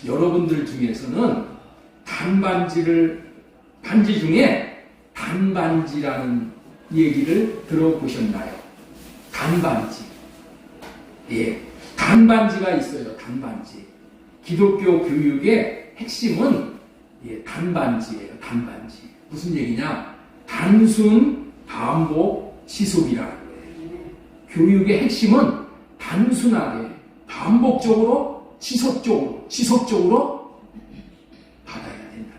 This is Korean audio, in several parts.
여러분들 중에서는 반지 중에 단반지라는 얘기를 들어보셨나요? 단반지. 예, 단반지가 있어요. 단반지. 기독교 교육의 핵심은 단반지예요. 단반지. 무슨 얘기냐? 단순, 반복, 지속이라는 거예요. 교육의 핵심은 단순하게, 반복적으로, 지속적으로 받아야 된다.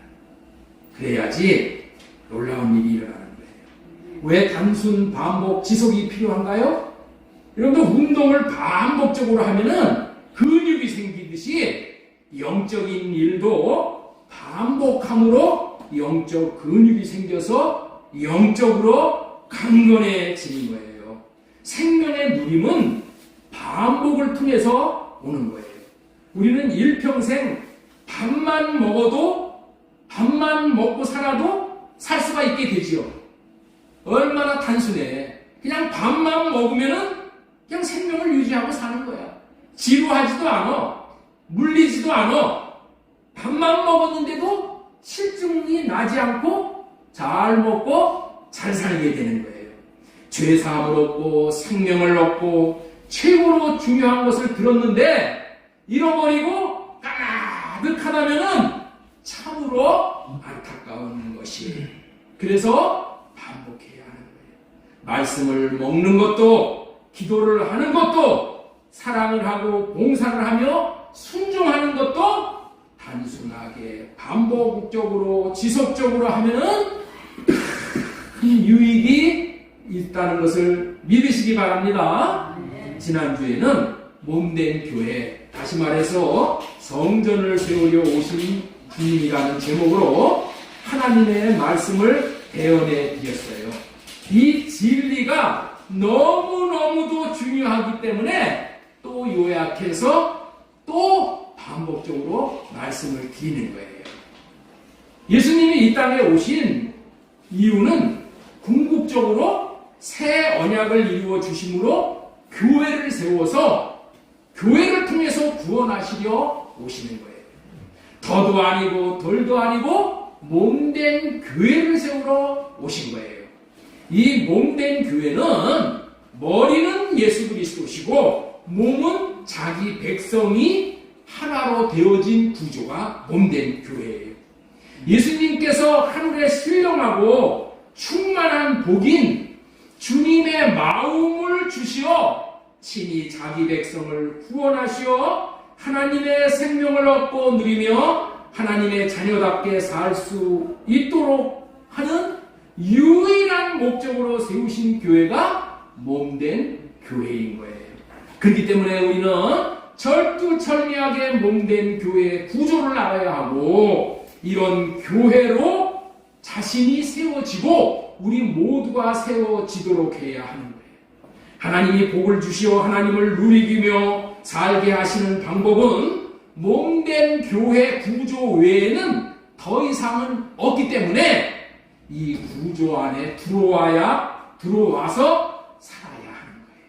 그래야지 놀라운 일이 일어나는 거예요. 왜 단순, 반복, 지속이 필요한가요? 여러분들 운동을 반복적으로 하면은 근육이 생기듯이 영적인 일도 반복함으로 영적 근육이 생겨서 영적으로 강건해지는 거예요. 생명의 누림은 반복을 통해서 오는 거예요. 우리는 일평생 밥만 먹고 살아도 살 수가 있게 되지요. 얼마나 단순해. 그냥 밥만 먹으면은 그냥 생명을 유지하고 사는 거야. 지루하지도 않아. 물리지도 않아. 밥만 먹었는데도 실증이 나지 않고 잘 먹고 잘 살게 되는 거예요. 죄사함을 얻고 생명을 얻고 최고로 중요한 것을 들었는데 잃어버리고 까마득하다면은 참으로 안타까운 것이. 그래서 반복해야 하는 거예요. 말씀을 먹는 것도 기도를 하는 것도 사랑을 하고 봉사를 하며 순종하는 것도 단순하게 반복적으로 지속적으로 하면은 큰 유익이 있다는 것을 믿으시기 바랍니다. 지난주에는 몸된 교회, 다시 말해서 성전을 세우려 오신 주님이라는 제목으로 하나님의 말씀을 대언해 드렸어요. 이 진리가 너무너무도 중요하기 때문에 또 요약해서 또 반복적으로 말씀을 드리는 거예요. 예수님이 이 땅에 오신 이유는 궁극적으로 새 언약을 이루어 주심으로 교회를 세워서 교회를 통해서 구원하시려 오시는 거예요. 더도 아니고 덜도 아니고 몸된 교회를 세우러 오신 거예요. 이 몸된 교회는 머리는 예수 그리스도시고 몸은 자기 백성이 하나로 되어진 구조가 몸된 교회예요. 예수님께서 하늘에 신령하고 충만한 복인 주님의 마음을 주시어 친히 자기 백성을 구원하시어 하나님의 생명을 얻고 누리며 하나님의 자녀답게 살 수 있도록 하는 유일한 목적으로 세우신 교회가 몸된 교회인 거예요. 그렇기 때문에 우리는 절두철미하게 몸된 교회의 구조를 알아야 하고 이런 교회로 자신이 세워지고 우리 모두가 세워지도록 해야 하는 거예요. 하나님이 복을 주시어 하나님을 누리기며 살게 하시는 방법은 몸된 교회 구조 외에는 더 이상은 없기 때문에 이 구조 안에 들어와서 살아야 하는 거예요.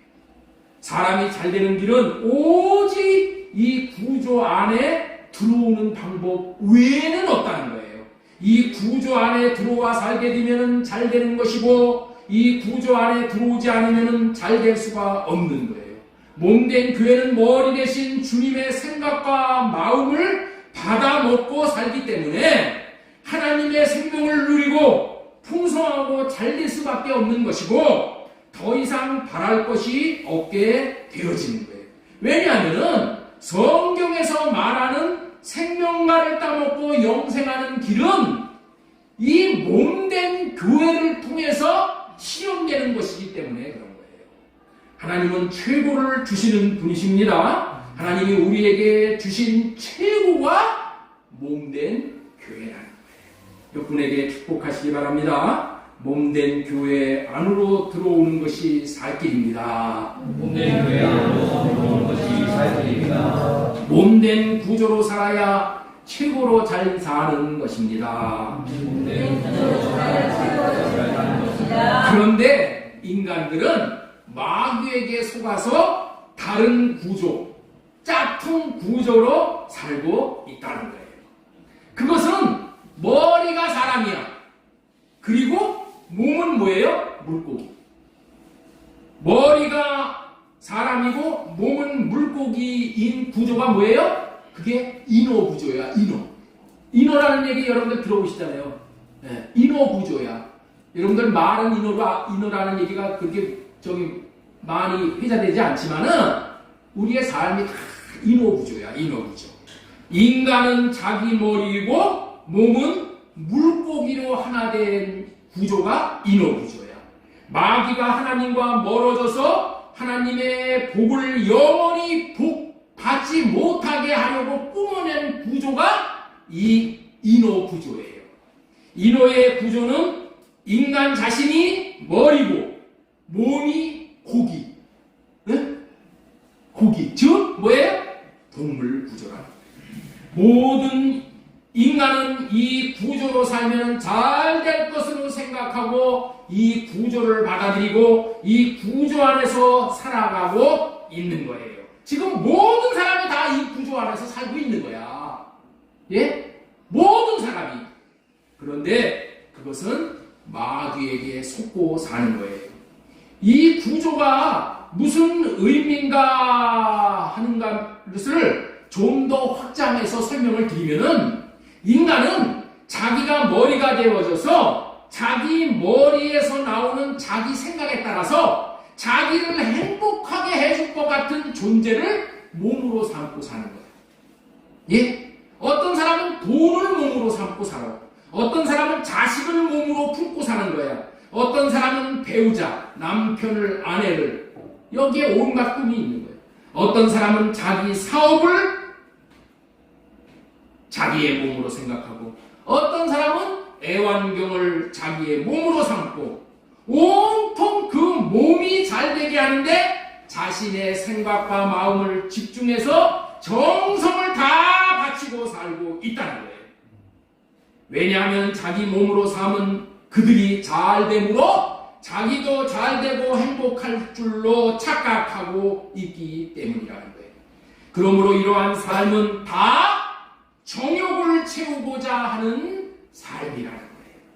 사람이 잘 되는 길은 오직 이 구조 안에 들어오는 방법 외에는 없다는 거예요. 이 구조 안에 들어와 살게 되면 잘 되는 것이고 이 구조 안에 들어오지 않으면 잘 될 수가 없는 거예요. 몸된 교회는 머리 대신 주님의 생각과 마음을 받아 먹고 살기 때문에 하나님의 생명을 누리고 풍성하고 잘 될 수밖에 없는 것이고 더 이상 바랄 것이 없게 되어지는 거예요. 왜냐하면 성경에서 말하는 생명과를 따먹고 영생하는 길은 이 몸된 교회를 통해서 실현되는 것이기 때문에 그런 거예요. 하나님은 최고를 주시는 분이십니다. 하나님이 우리에게 주신 최고가 몸된 교회라는 거예요. 여러분에게 축복하시기 바랍니다. 몸된 교회 안으로 들어오는 것이 살 길입니다. 몸된 교회 안으로 들어오는 것이 살 길입니다. 몸된 구조로 살아야 최고로 잘 사는 것입니다. 몸된 구조로 살아야 최고로 잘 사는 것입니다. 그런데 인간들은 마귀에게 속아서 다른 구조, 짝퉁 구조로 살고 있다는 거예요. 그것은 머리가 사람이야. 그리고 몸은 뭐예요? 물고기. 머리가 사람이고 몸은 물고기인 구조가 뭐예요? 그게 인어 구조야. 인어라는 얘기 여러분들 들어보시잖아요. 네, 인어 구조야. 여러분들 말은 인어라는 얘기가 그렇게 많이 회자되지 않지만은 우리의 삶이 다 인어 구조야. 인어 구조. 인간은 자기 머리이고 몸은 물고기로 하나 된 구조가 인어 구조야. 마귀가 하나님과 멀어져서 하나님의 복을 영원히 받지 못하게 하려고 꾸며낸 구조가 이 인어 구조예요. 인어의 구조는 인간 자신이 머리고 몸이 고기. 네? 고기. 즉 뭐예요? 동물 구조라. 모든 인간은 이 구조로 살면 잘 될 것으로 생각하고 이 구조를 받아들이고 이 구조 안에서 살아가고 있는 거예요. 지금 모든 사람이 다 이 구조 안에서 살고 있는 거야. 예? 모든 사람이. 그런데 그것은 마귀에게 속고 사는 거예요. 이 구조가 무슨 의미인가 하는 것을 좀 더 확장해서 설명을 드리면은 인간은 자기가 머리가 되어져서 자기 머리에서 나오는 자기 생각에 따라서 자기를 행복하게 해줄 것 같은 존재를 몸으로 삼고 사는 거예요. 예? 어떤 사람은 돈을 몸으로 삼고 살아. 어떤 사람은 자식을 몸으로 품고 사는 거야. 어떤 사람은 배우자, 남편을, 아내를. 여기에 온갖 꿈이 있는 거예요. 어떤 사람은 자기 사업을 자기의 몸으로 생각하고 어떤 사람은 애완경을 자기의 몸으로 삼고 온통 그 몸이 잘 되게 하는데 자신의 생각과 마음을 집중해서 정성을 다 바치고 살고 있다는 거예요. 왜냐하면 자기 몸으로 삼은 그들이 잘 되므로 자기도 잘 되고 행복할 줄로 착각하고 있기 때문이라는 거예요. 그러므로 이러한 삶은 다 정욕을 채우고자 하는 삶이라는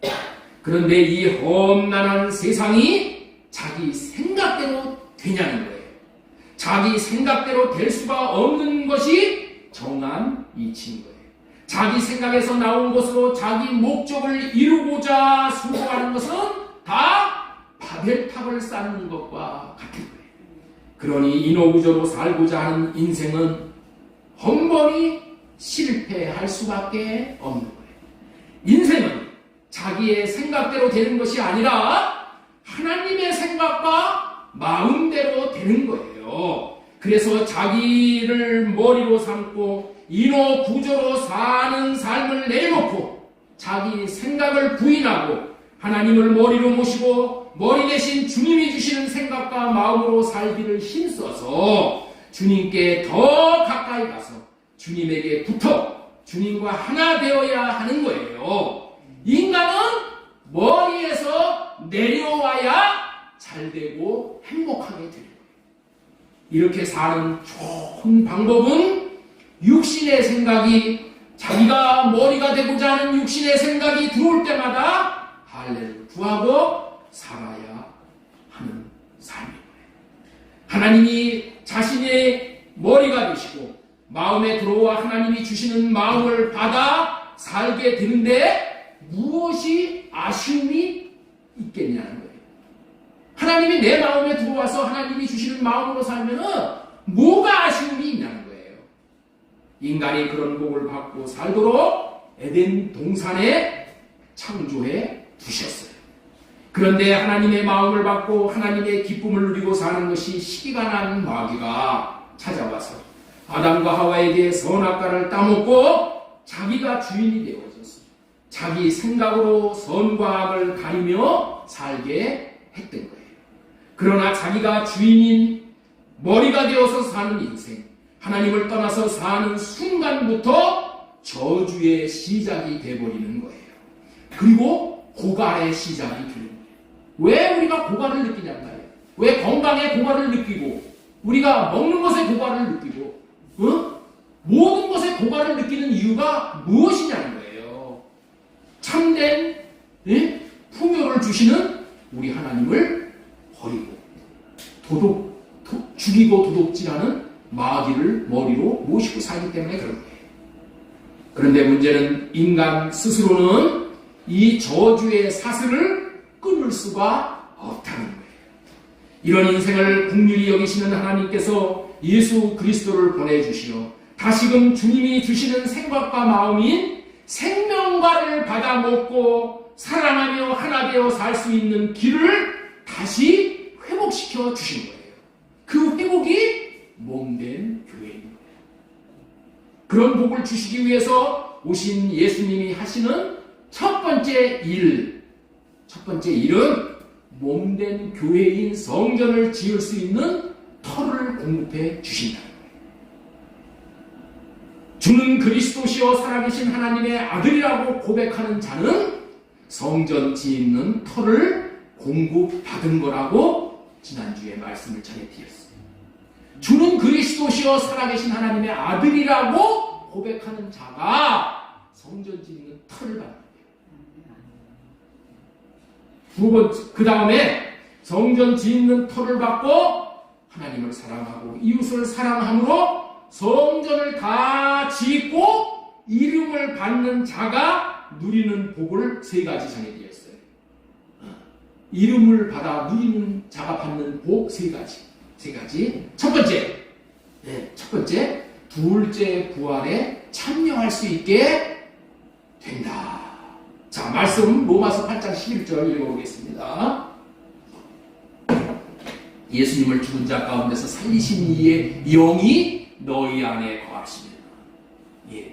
거예요. 그런데 이 험난한 세상이 자기 생각대로 되냐는 거예요. 자기 생각대로 될 수가 없는 것이 정한 이치인 거예요. 자기 생각에서 나온 것으로 자기 목적을 이루고자 수고하는 것은 다 바벨탑을 쌓는 것과 같은 거예요. 그러니 인어구조로 살고자 하는 인생은 험번히 실패할 수밖에 없는 거예요. 인생은 자기의 생각대로 되는 것이 아니라 하나님의 생각과 마음대로 되는 거예요. 그래서 자기를 머리로 삼고 인어 구조로 사는 삶을 내놓고 자기 생각을 부인하고 하나님을 머리로 모시고 머리 대신 주님이 주시는 생각과 마음으로 살기를 힘써서 주님께 더 가까이 가서 주님에게 붙어 주님과 하나 되어야 하는 거예요. 인간은 머리에서 내려와야 잘되고 행복하게 되는 거예요. 이렇게 사는 좋은 방법은 육신의 생각이 자기가 머리가 되고자 하는 육신의 생각이 들어올 때마다 할례를 구하고 살아야 하는 삶인 거예요. 하나님이 자신의 머리가 되시고 마음에 들어와 하나님이 주시는 마음을 받아 살게 되는데 무엇이 아쉬움이 있겠냐는 거예요. 하나님이 내 마음에 들어와서 하나님이 주시는 마음으로 살면은 뭐가 아쉬움이 있냐는 거예요. 인간이 그런 복을 받고 살도록 에덴 동산에 창조해 두셨어요. 그런데 하나님의 마음을 받고 하나님의 기쁨을 누리고 사는 것이 시기가 난 마귀가 찾아와서 아담과 하와에게 선악과를 따먹고 자기가 주인이 되어졌어요. 자기 생각으로 선과 악을 가리며 살게 했던 거예요. 그러나 자기가 주인인 머리가 되어서 사는 인생, 하나님을 떠나서 사는 순간부터 저주의 시작이 되어버리는 거예요. 그리고 고갈의 시작이 되는 거예요. 왜 우리가 고갈을 느끼냐고요? 왜 건강에 고갈을 느끼고 우리가 먹는 것에 고갈을 느끼고 모든 것에 고갈을 느끼는 이유가 무엇이냐는 거예요. 참된 풍요를 주시는 우리 하나님을 버리고 죽이고 도둑질하는 마귀를 머리로 모시고 살기 때문에 그런 거예요. 그런데 문제는 인간 스스로는 이 저주의 사슬을 끊을 수가 없다는 거예요. 이런 인생을 긍휼히 여기시는 하나님께서 예수 그리스도를 보내주시어 다시금 주님이 주시는 생각과 마음인 생명과를 받아 먹고 사랑하며 하나 되어 살 수 있는 길을 다시 회복시켜 주신 거예요. 그 회복이 몸된 교회인 거예요. 그런 복을 주시기 위해서 오신 예수님이 하시는 첫 번째 일은 몸된 교회인 성전을 지을 수 있는 터를 공급해 주신다는 거예요. 주는 그리스도시요 살아계신 하나님의 아들이라고 고백하는 자는 성전 짓는 터를 공급받은 거라고 지난주에 말씀을 전해드렸어요. 주는 그리스도시요 살아계신 하나님의 아들이라고 고백하는 자가 성전 짓는 터를 받는 거예요. 그 다음에 성전 짓는 터를 받고 하나님을 사랑하고 이웃을 사랑함으로 성전을 다 짓고 이름을 받는 자가 누리는 복을 세 가지 전해드렸어요. 이름을 받아 누리는 자가 받는 복 세 가지. 첫 번째, 둘째 부활에 참여할 수 있게 된다. 자, 말씀 로마서 8장 11절 읽어보겠습니다. 예수님을 죽은 자 가운데서 살리신 이의 영이 너희 안에 거하시면,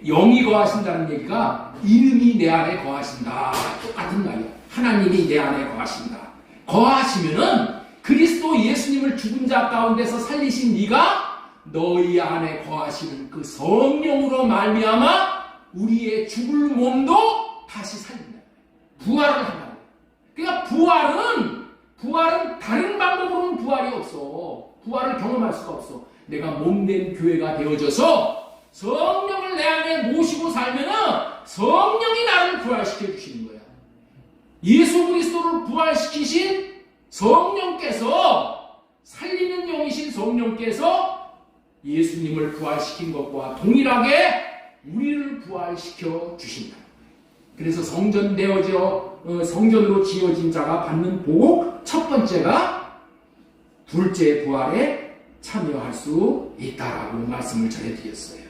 영이 거하신다는 얘기가 이름이 내 안에 거하신다. 똑같은 말이야. 하나님이 내 안에 거하신다. 거하시면은 그리스도 예수님을 죽은 자 가운데서 살리신 이가 너희 안에 거하시는 그 성령으로 말미암아 우리의 죽을 몸도 다시 살린다. 부활을 한다. 그러니까 부활은 다른 방법으로는 부활이 없어. 부활을 경험할 수가 없어. 내가 몸된 교회가 되어져서 성령을 내 안에 모시고 살면은 성령이 나를 부활시켜 주시는 거야. 예수 그리스도를 부활시키신 성령께서, 살리는 영이신 성령께서 예수님을 부활시킨 것과 동일하게 우리를 부활시켜 주신다. 그래서 성전으로 지어진 자가 받는 복, 첫 번째가 둘째 부활에 참여할 수 있다라고 말씀을 전해드렸어요.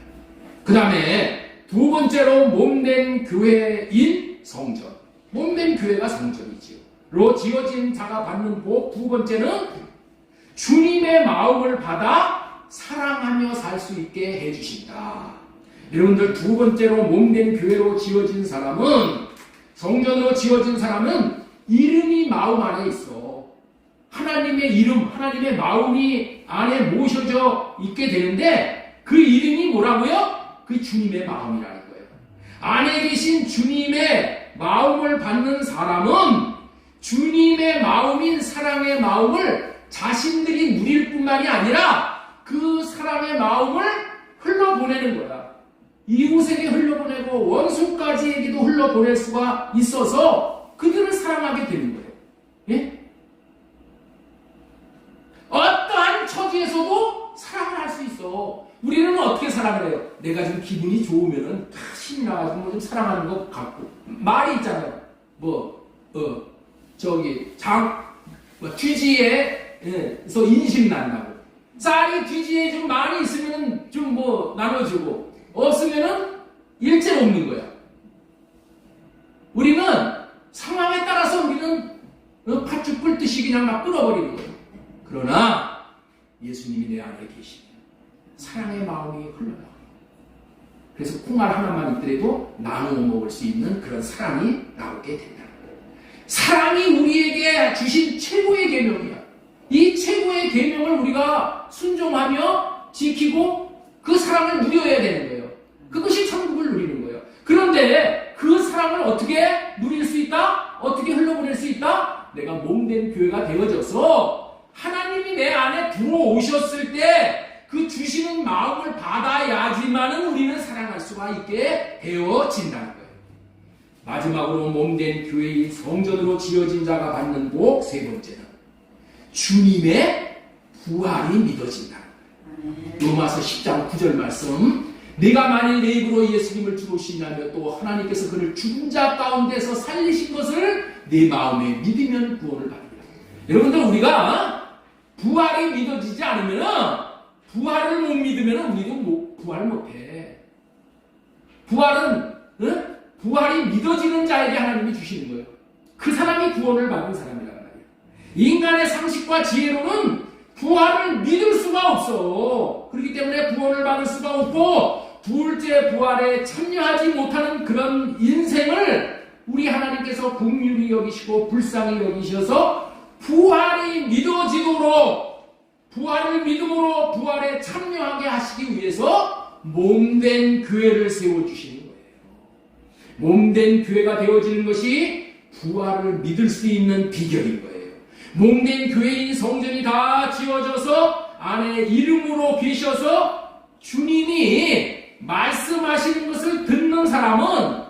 그 다음에 두 번째로 몸된 교회인 성전. 몸된 교회가 성전이지요. 로 지어진 자가 받는 복, 두 번째는 주님의 마음을 받아 사랑하며 살 수 있게 해주신다. 여러분들, 두 번째로 몸된 교회로 지어진 사람은, 성전으로 지어진 사람은 이름이 마음 안에 있어. 하나님의 이름, 하나님의 마음이 안에 모셔져 있게 되는데 그 이름이 뭐라고요? 그 주님의 마음이라는 거예요. 안에 계신 주님의 마음을 받는 사람은 주님의 마음인 사랑의 마음을 자신들이 누릴 뿐만이 아니라 그 사랑의 마음을 흘러보내는 거야. 이웃에게 흘러보내고 원수까지에게도 흘러보낼 수가 있어서 그들을 사랑하게 되는 거예요. 예? 어떠한 처지에서도 사랑을 할 수 있어. 우리는 어떻게 사랑을 해요? 내가 좀 기분이 좋으면은 신이 나가지고 좀 사랑하는 것 같고, 말이 있잖아요. 뒤지에서 인심 난다고. 쌀이 뒤지에 좀 많이 있으면은 좀 나눠주고, 없으면은 일체 없는 거야. 우리는 상황에 따라서 우리는 팥죽 끓듯이 그냥 막 끓어버리는 거예요. 그러나 예수님이 내 안에 계시면 사랑의 마음이 흘러나와요. 그래서 콩알 하나만 있더라도 나누어 먹을 수 있는 그런 사랑이 나오게 된다는 거예요. 사랑이 우리에게 주신 최고의 계명이야. 이 최고의 계명을 우리가 순종하며 지키고 그 사랑을 누려야 되는 거예요. 그것이 천국을 누리는 거예요. 그런데 그 사랑을 어떻게 누릴 수 있다? 어떻게 흘러보낼 수 있다? 내가 몸된 교회가 되어져서 하나님이 내 안에 들어오셨을 때 그 주시는 마음을 받아야지만은 우리는 사랑할 수가 있게 되어진다는 거예요. 마지막으로 몸된 교회의 성전으로 지어진 자가 받는 복 세 번째는 주님의 부활이 믿어진다는 거예요. 로마서 10장 9절 말씀, 내가 만일 내 입으로 예수님을 주로 신뢰하며 또 하나님께서 그를 죽은 자 가운데서 살리신 것을 내 마음에 믿으면 구원을 받으리라. 여러분들, 우리가 부활이 믿어지지 않으면, 부활을 못 믿으면 우리도 부활 못해. 부활은 부활이 믿어지는 자에게 하나님이 주시는 거예요. 그 사람이 구원을 받은 사람이란 말이에요. 인간의 상식과 지혜로는 부활을 믿을 수가 없어. 그렇기 때문에 구원을 받을 수가 없고 둘째 부활에 참여하지 못하는 그런 인생을 우리 하나님께서 긍휼히 여기시고 불쌍히 여기셔서 부활이 믿어지도록, 부활을 믿음으로 부활에 참여하게 하시기 위해서 몸된 교회를 세워주시는 거예요. 몸된 교회가 되어지는 것이 부활을 믿을 수 있는 비결인 거예요. 몸된 교회인 성전이 다 지어져서 안에 이름으로 계셔서 주님이 말씀하시는 것을 듣는 사람은,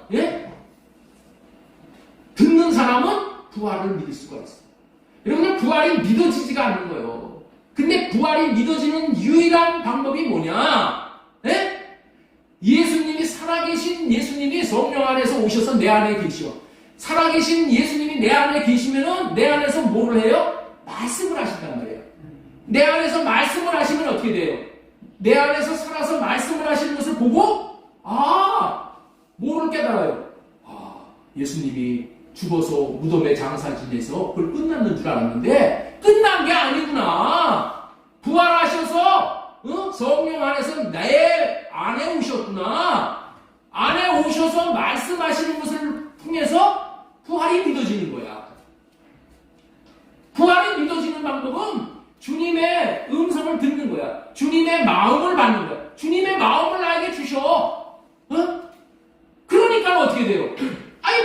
듣는 사람은 부활을 믿을 수가 있어요. 여러분, 부활이 믿어지지가 않는 거예요. 근데 부활이 믿어지는 유일한 방법이 뭐냐? 예수님이, 살아계신 예수님이 성령 안에서 오셔서 내 안에 계시오. 살아계신 예수님이 내 안에 계시면은 내 안에서 뭐를 해요? 말씀을 하신단 말이에요. 내 안에서 말씀을 하시면 어떻게 돼요? 내 안에서 살아서 말씀을 하시는 것을 보고, 뭐를 깨달아요? 예수님이 죽어서 무덤에 장사 지내서 그걸 끝났는 줄 알았는데 끝난 게 아니구나. 부활하셔서 성령 안에서 내 안에 오셨구나. 안에 오셔서 말씀하시는 것을 통해서 부활이 믿어지는 거야. 부활이 믿어지는 방법은 주님의 음성을 듣는 거야. 주님의 마음을 받는 거야. 주님의 마음을 나에게 주셔. 그러니까 어떻게 돼요?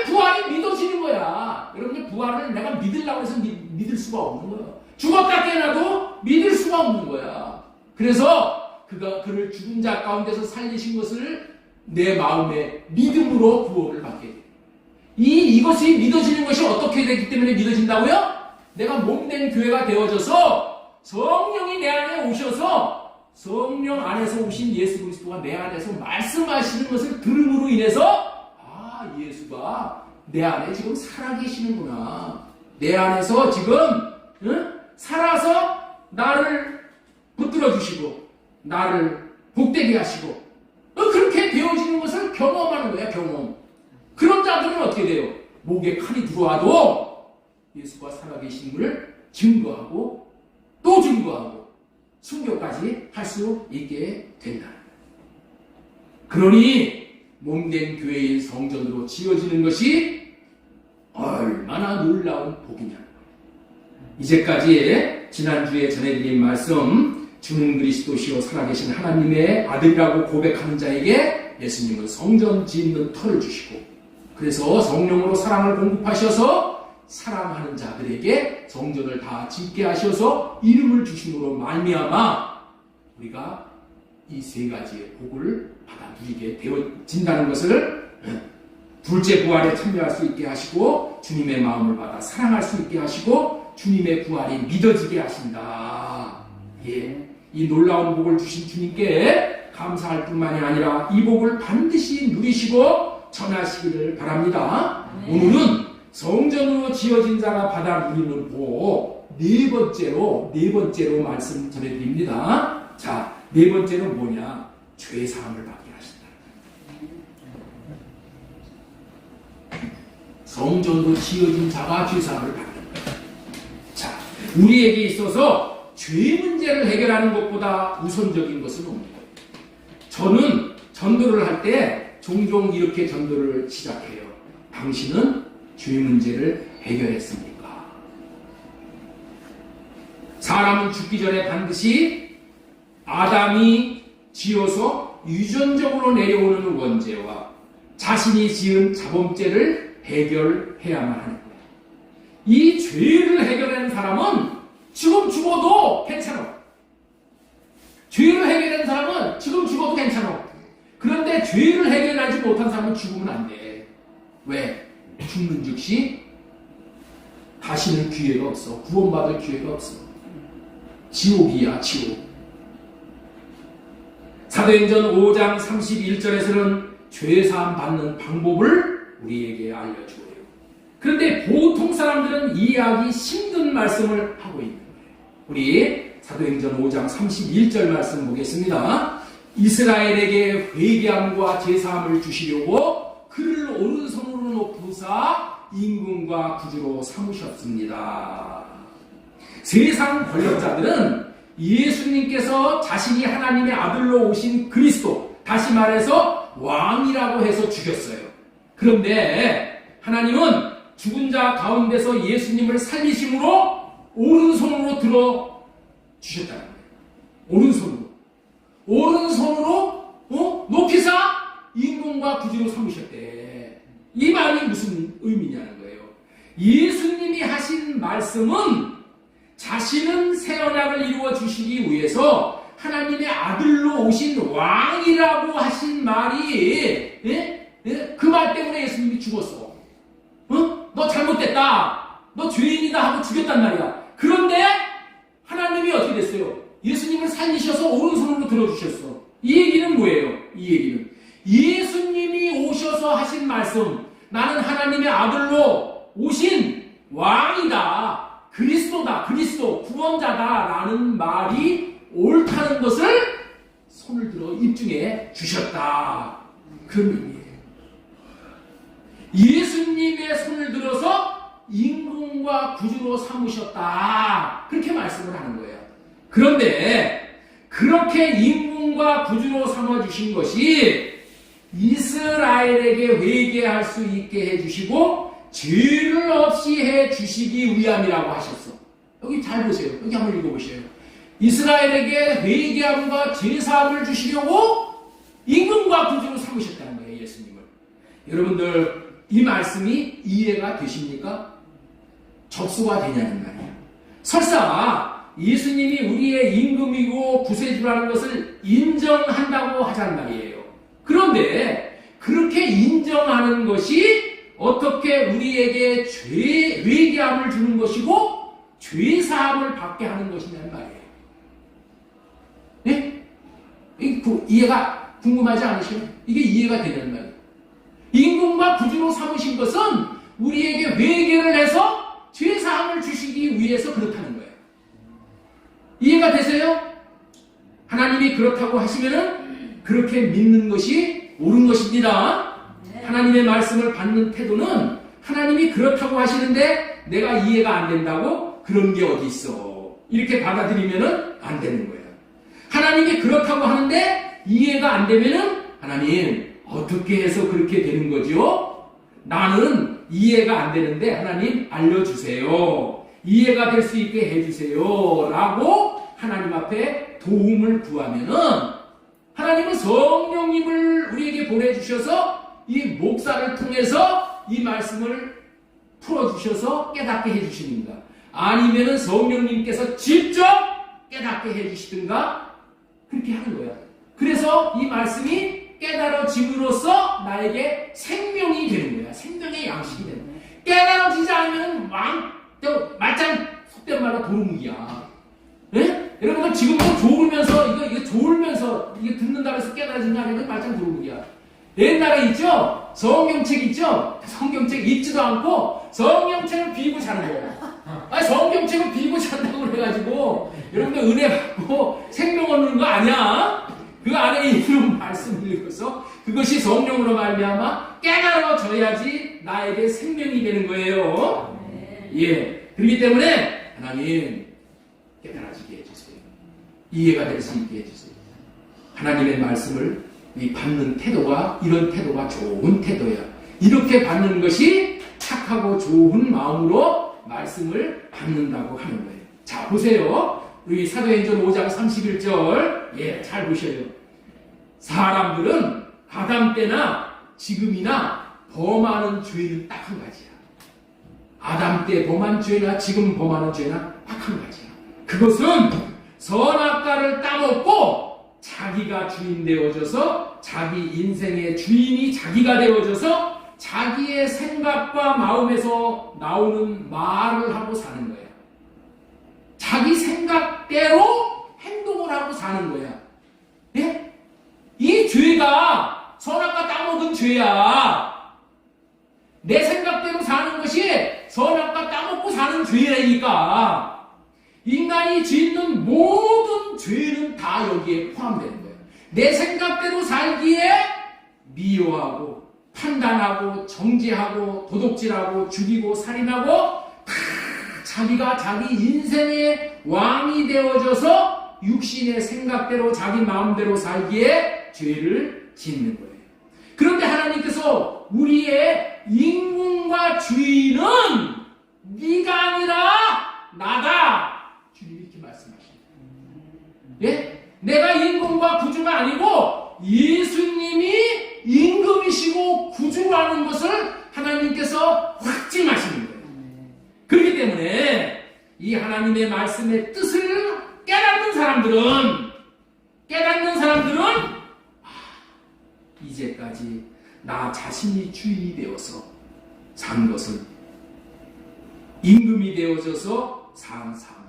부활이 믿어지는 거야. 여러분들, 부활을 내가 믿으려고 해서 믿을 수가 없는 거야. 죽었다 깨어나도 믿을 수가 없는 거야. 그래서 그를 죽은 자 가운데서 살리신 것을 내 마음에 믿음으로 구원을 받게 돼. 이것이 믿어지는 것이 어떻게 되기 때문에 믿어진다고요? 내가 몸된 교회가 되어져서 성령이 내 안에 오셔서 성령 안에서 오신 예수 그리스도가 내 안에서 말씀하시는 것을 들음으로 인해서 예수가 내 안에 지금 살아계시는구나. 내 안에서 지금 살아서 나를 붙들어 주시고 나를 복되게 하시고 그렇게 되어지는 것을 경험하는 거야. 경험. 그런 자들은 어떻게 돼요? 목에 칼이 들어와도 예수가 살아계심을 증거하고 또 증거하고 순교까지 할 수 있게 된다. 그러니 몸된 교회인 성전으로 지어지는 것이 얼마나 놀라운 복이냐는 거예요. 이제까지 지난주에 전해드린 말씀, 주는 그리스도시요 살아계신 하나님의 아들이라고 고백하는 자에게 예수님은 성전 짓는 터를 주시고, 그래서 성령으로 사랑을 공급하셔서 사랑하는 자들에게 성전을 다 짓게 하셔서 이름을 주심으로 말미암아 우리가 이 세 가지의 복을 받아 누리게 되어진다는 것을, 둘째 부활에 참여할 수 있게 하시고 주님의 마음을 받아 사랑할 수 있게 하시고 주님의 부활이 믿어지게 하신다. 이 놀라운 복을 주신 주님께 감사할 뿐만이 아니라 이 복을 반드시 누리시고 전하시기를 바랍니다. 오늘은 성전으로 지어진 자가 받아 누리는 복 네 번째로 말씀 전해드립니다. 자, 네 번째는 뭐냐? 죄 사함을 받게 하신다. 성전으로 지어진 자가 죄 사함을 받는 거예요. 자, 우리에게 있어서 죄 문제를 해결하는 것보다 우선적인 것은 없는 거예요. 저는 전도를 할 때 종종 이렇게 전도를 시작해요. 당신은 죄 문제를 해결했습니까? 사람은 죽기 전에 반드시 아담이 지어서 유전적으로 내려오는 원죄와 자신이 지은 자범죄를 해결해야만 하는 거예요. 이 죄를 해결하는 사람은 지금 죽어도 괜찮아. 죄를 해결한 사람은 지금 죽어도 괜찮아. 그런데 죄를 해결하지 못한 사람은 죽으면 안 돼. 왜? 죽는 즉시 다시는 기회가 없어. 구원받을 기회가 없어. 지옥이야, 지옥. 사도행전 5장 31절에서는 죄사함 받는 방법을 우리에게 알려주어요. 그런데 보통 사람들은 이해하기 힘든 말씀을 하고 있는 거예요. 우리 사도행전 5장 31절 말씀 보겠습니다. 이스라엘에게 회개함과 제사함을 주시려고 그를 오른손으로 높으사 임금과 구주로 삼으셨습니다. 세상 권력자들은 예수님께서 자신이 하나님의 아들로 오신 그리스도, 다시 말해서 왕이라고 해서 죽였어요. 그런데 하나님은 죽은 자 가운데서 예수님을 살리심으로 오른손으로 들어 주셨다는 거예요. 오른손으로 높이사 임금과 구주로 삼으셨대. 이 말이 무슨 의미냐는 거예요. 예수님이 하신 말씀은 자신은 새 언약을 이루어 주시기 위해서 하나님의 아들로 오신 왕이라고 하신 말이, 그 말 때문에 예수님이 죽었어. 너 잘못됐다. 너 죄인이다 하고 죽였단 말이야. 그런데 하나님이 어떻게 됐어요? 예수님을 살리셔서 오른손으로 들어주셨어. 이 얘기는 뭐예요? 이 얘기는 예수님이 오셔서 하신 말씀, 나는 하나님의 아들로 오신 왕이다, 그리스도다, 그리스도 구원자다 라는 말이 옳다는 것을 손을 들어 입증해 주셨다. 그런 의미예요. 예수님의 손을 들어서 임금과 구주로 삼으셨다, 그렇게 말씀을 하는 거예요. 그런데 그렇게 임금과 구주로 삼아주신 것이 이스라엘에게 회개할 수 있게 해주시고 죄를 없이 해주시기 위함이라고 하셨어. 여기 잘 보세요. 여기 한번 읽어보세요. 이스라엘에게 회개함과 제사함을 주시려고 임금과 구주로 삼으셨다는 거예요, 예수님을. 여러분들, 이 말씀이 이해가 되십니까? 접수가 되냐는 말이에요. 설사 예수님이 우리의 임금이고 구세주라는 것을 인정한다고 하자는 말이에요. 그런데 그렇게 인정하는 것이 어떻게 우리에게 회개함을 주는 것이고 죄사함을 받게 하는 것이냐는 말이에요. 네? 이해가 궁금하지 않으시요? 이게 이해가 되냐는 말이에요. 임금과 구주로 삼으신 것은 우리에게 회개를 해서 죄사함을 주시기 위해서 그렇다는 거예요. 이해가 되세요? 하나님이 그렇다고 하시면은 그렇게 믿는 것이 옳은 것입니다. 하나님의 말씀을 받는 태도는 하나님이 그렇다고 하시는데 내가 이해가 안 된다고? 그런 게 어디 있어? 이렇게 받아들이면은 안 되는 거예요. 하나님이 그렇다고 하는데 이해가 안 되면은 하나님 어떻게 해서 그렇게 되는 거죠? 나는 이해가 안 되는데 하나님 알려주세요. 이해가 될 수 있게 해주세요. 라고 하나님 앞에 도움을 구하면은 하나님은 성령님을 우리에게 보내주셔서 이 목사를 통해서 이 말씀을 풀어주셔서 깨닫게 해주십니다. 아니면은 성령님께서 직접 깨닫게 해주시든가 그렇게 하는 거야. 그래서 이 말씀이 깨달아짐으로써 나에게 생명이 되는 거야. 생명의 양식이 되는 거야. 깨달아지지 않으면 말짱 속된 말로 도루묵이야. 네? 여러분들 지금도 졸으면서 이거 졸면서 이게 듣는다고 해서 깨달아진 거 아니면 말짱 도루묵이야. 옛날에 있죠? 성경책 있죠? 성경책 읽지도 않고 성경책을 비고 자는 거예요. 성경책을 비고 잔다고 그래가지고 여러분들 은혜 받고 생명 얻는 거 아니야? 그 안에 있는 말씀을 읽어서 그것이 성령으로 말미암아 깨달아져야지 나에게 생명이 되는 거예요. 예. 그렇기 때문에 하나님 깨달아지게 해주세요. 이해가 될 수 있게 해주세요. 하나님의 말씀을 이 받는 태도가 이런 태도가 좋은 태도야. 이렇게 받는 것이 착하고 좋은 마음으로 말씀을 받는다고 하는 거예요. 자, 보세요. 우리 사도행전 5장 31절, 예, 잘 보셔요. 사람들은 아담 때나 지금이나 범하는 죄는 딱 한 가지야. 아담 때 범한 죄나 지금 범하는 죄나 딱 한 가지야. 그것은 선악과를 따먹고 자기가 주인 되어져서 자기 인생의 주인이 자기가 되어져서 자기의 생각과 마음에서 나오는 말을 하고 사는 거야. 자기 생각대로 행동을 하고 사는 거야. 예? 이 죄가 선악과 따먹은 죄야. 내 생각대로 사는 것이 선악과 따먹고 사는 죄라니까. 인간이 짓는 모든 죄는 다 여기에 포함되는 거예요. 내 생각대로 살기에 미워하고 판단하고 정죄하고 도둑질하고 죽이고 살인하고 다 자기가 자기 인생의 왕이 되어져서 육신의 생각대로 자기 마음대로 살기에 죄를 짓는 거예요. 그런데 하나님께서 우리의 인군과 주인은 네가 아니라 나다. 주님이 이렇게 말씀하십니다. 예? 내가 인군과 구주가 아니고 예수님이 임금이시고 구주라는 것을 하나님께서 확증하시는 거예요. 그렇기 때문에 이 하나님의 말씀의 뜻을 깨닫는 사람들은 이제까지 나 자신이 주인이 되어서 산 것은 임금이 되어져서 산 삶은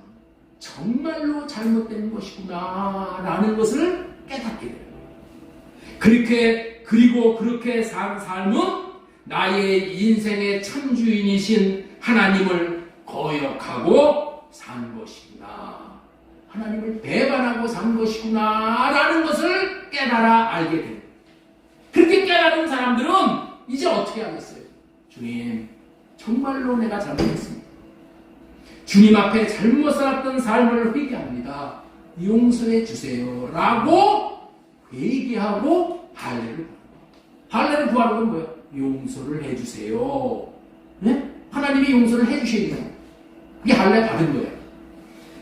정말로 잘못된 것이구나 라는 것을 깨닫게 돼요. 그렇게 산 삶은 나의 인생의 참주인이신 하나님을 거역하고 산 것이구나, 하나님을 배반하고 산 것이구나 라는 것을 깨달아 알게 됩니다. 그렇게 깨달은 사람들은 이제 어떻게 하겠어요? 주님, 정말로 내가 잘못했습니다. 주님 앞에 잘못 살았던 삶을 회개합니다. 용서해 주세요 라고 회개하고 할례를 구하는 건 뭐예요? 용서를 해주세요. 네? 하나님이 용서를 해주셔야 돼요. 그게 할례 받은 거예요.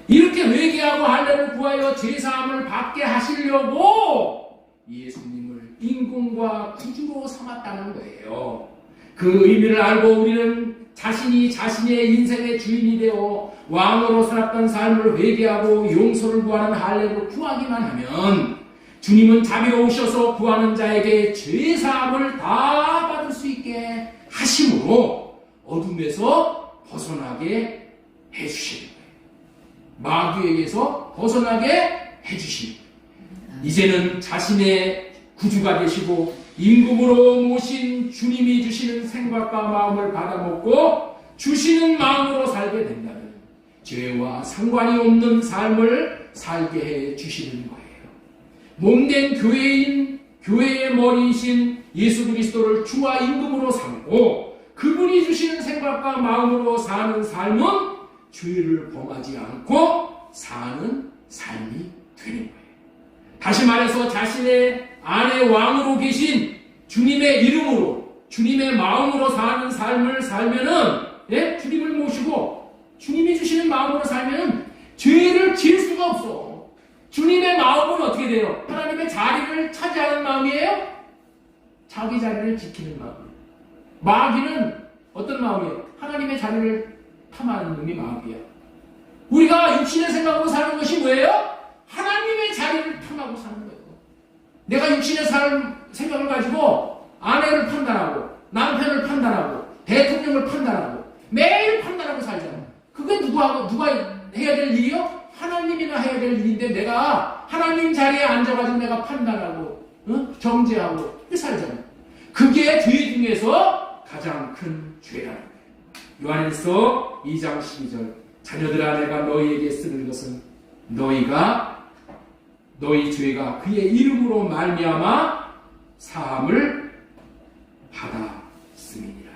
이렇게 회개하고 할례를 구하여 죄사함을 받게 하시려고 예수님을 임금과 구주로 삼았다는 거예요. 그 의미를 알고 우리는 자신이 자신의 인생의 주인이 되어 왕으로 살았던 삶을 회개하고 용서를 구하는 할례를 구하기만 하면 주님은 자비로우셔서 구하는 자에게 죄사함을 다 받을 수 있게 하심으로 어둠에서 벗어나게 해주시는 거예요. 마귀에게서 벗어나게 해주시는 거예요. 이제는 자신의 구주가 되시고 임금으로 모신 주님이 주시는 생각과 마음을 받아먹고 주시는 마음으로 살게 된다면 죄와 상관이 없는 삶을 살게 해 주시는 거예요. 몸된 교회의 머리이신 예수 그리스도를 주와 임금으로 삼고 그분이 주시는 생각과 마음으로 사는 삶은 죄를 범하지 않고 사는 삶이 되는 거예요. 다시 말해서 자신의 안에 왕으로 계신 주님의 이름으로 주님의 마음으로 사는 삶을 살면은 주님을 모시고 주님이 주시는 마음으로 살면은 죄를 지을 수가 없어. 주님의 마음은 어떻게 돼요? 하나님의 자리를 차지하는 마음이에요? 자기 자리를 지키는 마음이에요. 마귀는 어떤 마음이에요? 하나님의 자리를 탐하는 놈이 마귀야. 우리가 육신의 생각으로 사는 것이 뭐예요? 하나님의 자리를 탐하고 사는 거예요. 내가 육신의 생각을 가지고 아내를 판단하고 남편을 판단하고 대통령을 판단하고 매일 판단하고 살잖아. 그게 누가 해야 될 일이요? 하나님이나 해야 될 일인데 내가 하나님 자리에 앉아가지고 내가 판단하고 정죄하고 이렇게 살잖아. 그게 죄 중에서 가장 큰 죄라는 거예요. 요한일서 2장 12절 자녀들아 내가 너희에게 쓰는 것은 너희 죄가 그의 이름으로 말미암아 사함을 받았음이니라.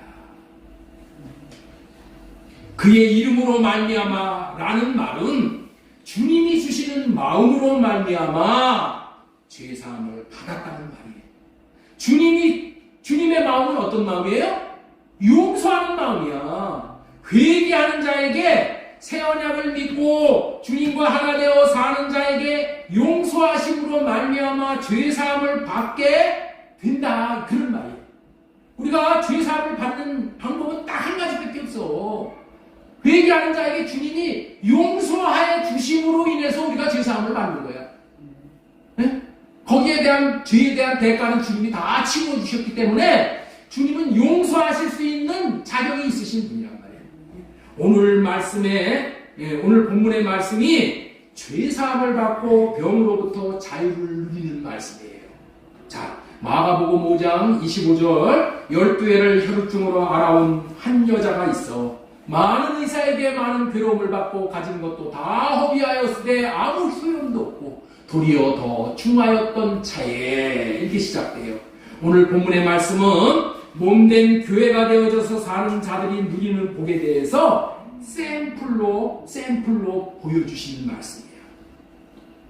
그의 이름으로 말미암아라는 말은 주님이 주시는 마음으로 말미암아 죄사함을 받았다는 말이에요. 주님의 마음은 어떤 마음이에요? 용서하는 마음이야. 회개하는 자에게 새 언약을 믿고 주님과 하나 되어 사는 자에게 용서하심으로 말미암아 죄사함을 받게 된다, 그런 말이에요. 우리가 죄사함을 받는 방법은 딱 한 가지밖에 없어. 회개하는 자에게 주님이 용서하여 주심으로 인해서 우리가 죄사함을 받는 거야. 네? 거기에 대한 죄에 대한 대가는 주님이 다 치워 주셨기 때문에 주님은 용서하실 수 있는 자격이 있으신 분이란 말이에요. 오늘 말씀에 오늘 본문의 말씀이 죄사함을 받고 병으로부터 자유를 누리는 말씀이에요. 자, 마가복음 5장 25절 12회를 혈루증으로 알아온 한 여자가 있어 많은 의사에게 많은 괴로움을 받고 가진 것도 다 허비하였으되 아무 소용도 없고 도리어 더 중하였던 차에 이렇게 시작돼요. 오늘 본문의 말씀은 몸된 교회가 되어져서 사는 자들이 누리는 복에 대해서 샘플로 보여주시는 말씀이에요.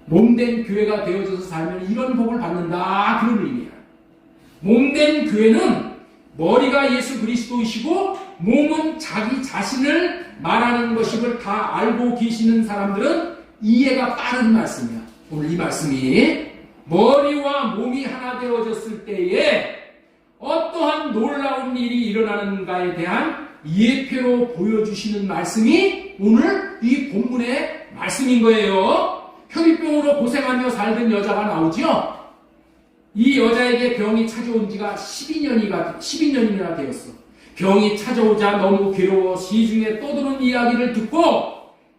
몸된 교회가 되어져서 살면 이런 복을 받는다, 그런 의미야. 몸된 교회는 머리가 예수 그리스도이시고 몸은 자기 자신을 말하는 것임을 다 알고 계시는 사람들은 이해가 빠른 말씀이야. 오늘 이 말씀이 머리와 몸이 하나 되어졌을 때에 어떠한 놀라운 일이 일어나는가에 대한 예표로 보여주시는 말씀이 오늘 이 본문의 말씀인 거예요. 혈유병으로 고생하며 살던 여자가 나오죠. 이 여자에게 병이 찾아온 지가 12년이나 되었어. 병이 찾아오자 너무 괴로워 시중에 떠드는 이야기를 듣고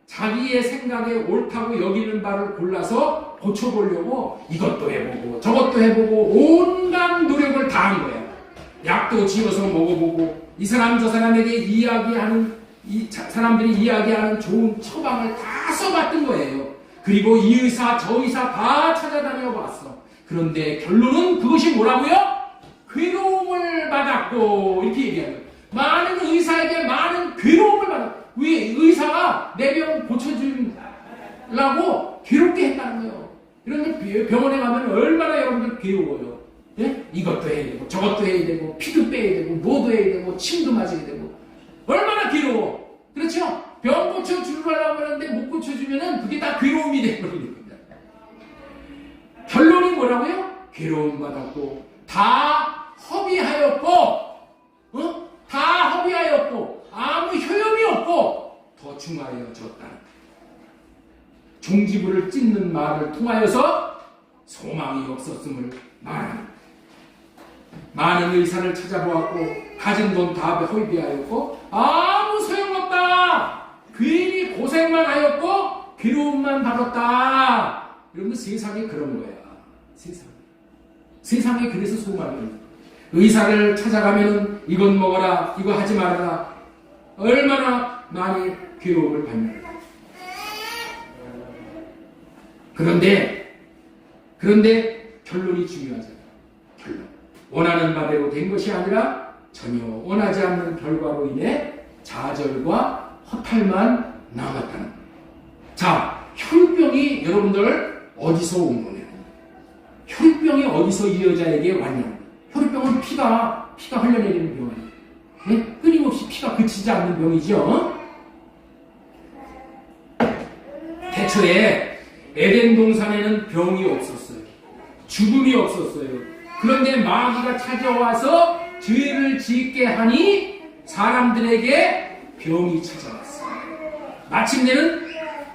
자기의 생각에 옳다고 여기는 바를 골라서 고쳐보려고 이것도 해보고 저것도 해보고 온갖 노력을 다한 거야. 약도 지어서 먹어보고 이 사람 저 사람에게 이야기하는 사람들이 이야기하는 좋은 처방을 다 써봤던 거예요. 그리고 이 의사 저 의사 다 찾아다녀 봤어. 그런데 결론은 그것이 뭐라고요? 괴로움을 받았고 이렇게 얘기하는 거예요. 많은 의사에게 많은 괴로움을 받았고 왜 의사가 내 병 고쳐주려고 괴롭게 했다는 거예요. 그런데 병원에 가면 얼마나 여러분들 괴로워요. 예? 이것도 해야 되고 저것도 해야 되고 피도 빼야 되고 뭐도 해야 되고 침도 맞아야 되고 얼마나 괴로워. 그렇죠? 병 고쳐주려고 하는데 못 고쳐주면은 그게 다 괴로움이 되어버리는 겁니다. 결론이 뭐라고요? 괴로움 받았고 다 허비하였고 다 허비하였고 아무 효용이 없고 더 중하여졌다. 종지부를 찢는 말을 통하여서 소망이 없었음을 말합니다. 많은 의사를 찾아보았고 가진 돈 다 허비하였고 아무 소용없다. 괜히 고생만 하였고 괴로움만 받았다. 여러분 세상에 그런 거야. 세상에 그래서 소망이 의사를 찾아가면은 이건 먹어라 이거 하지 말아라 얼마나 많이 괴로움을 받는가. 그런데 결론이 중요하잖아요. 결론. 원하는 바대로 된 것이 아니라 전혀 원하지 않는 결과로 인해 좌절과 허탈만 남았다는 거예요. 자, 혈병이 여러분들 어디서 온 거냐? 혈병이 어디서 이 여자에게 왔냐? 혈병은 피가 흘러내리는 병이에요. 네? 끊임없이 피가 그치지 않는 병이죠. 태초에 에덴 동산에는 병이 없었어요. 죽음이 없었어요. 그런데 마귀가 찾아와서 죄를 짓게 하니 사람들에게 병이 찾아왔어요. 마침내는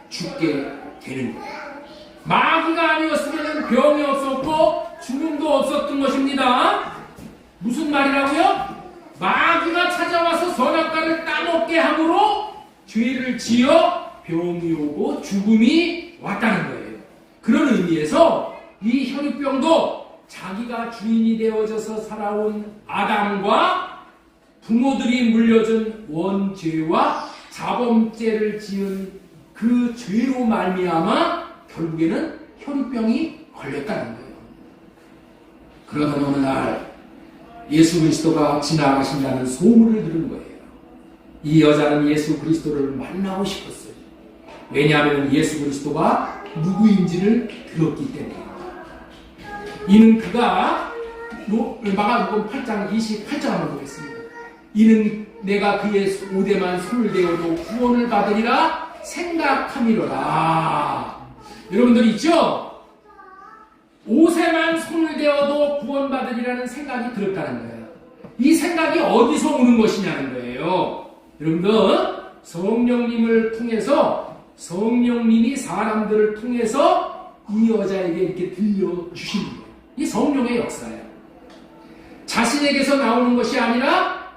죽게 되는 거예요. 마귀가 아니었으면 병이 없었고 죽음도 없었던 것입니다. 무슨 말이라고요? 마귀가 찾아와서 선악과를 따먹게 함으로 죄를 지어 병이 오고 죽음이 왔다는 거예요. 그런 의미에서 이 혈유병도 자기가 주인이 되어져서 살아온 아담과 부모들이 물려준 원죄와 자범죄를 지은 그 죄로 말미암아 결국에는 혈유병이 걸렸다는 거예요. 그러던 어느 날 예수 그리스도가 지나가신다는 소문을 들은 거예요. 이 여자는 예수 그리스도를 만나고 싶었어요. 왜냐하면 예수 그리스도가 누구인지를 들었기 때문에. 이는 그가 마가복음 8장 28절 한번 보겠습니다. 이는 내가 그의 오대만 손을 대어도 구원을 받으리라 생각함이로라. 여러분들 있죠? 옷에만 손을 대어도 구원받으리라는 생각이 들었다는 거예요. 이 생각이 어디서 오는 것이냐는 거예요. 여러분들 성령님을 통해서 성령님이 사람들을 통해서 이 여자에게 이렇게 들려주시는 거예요. 이 성령의 역사예요. 자신에게서 나오는 것이 아니라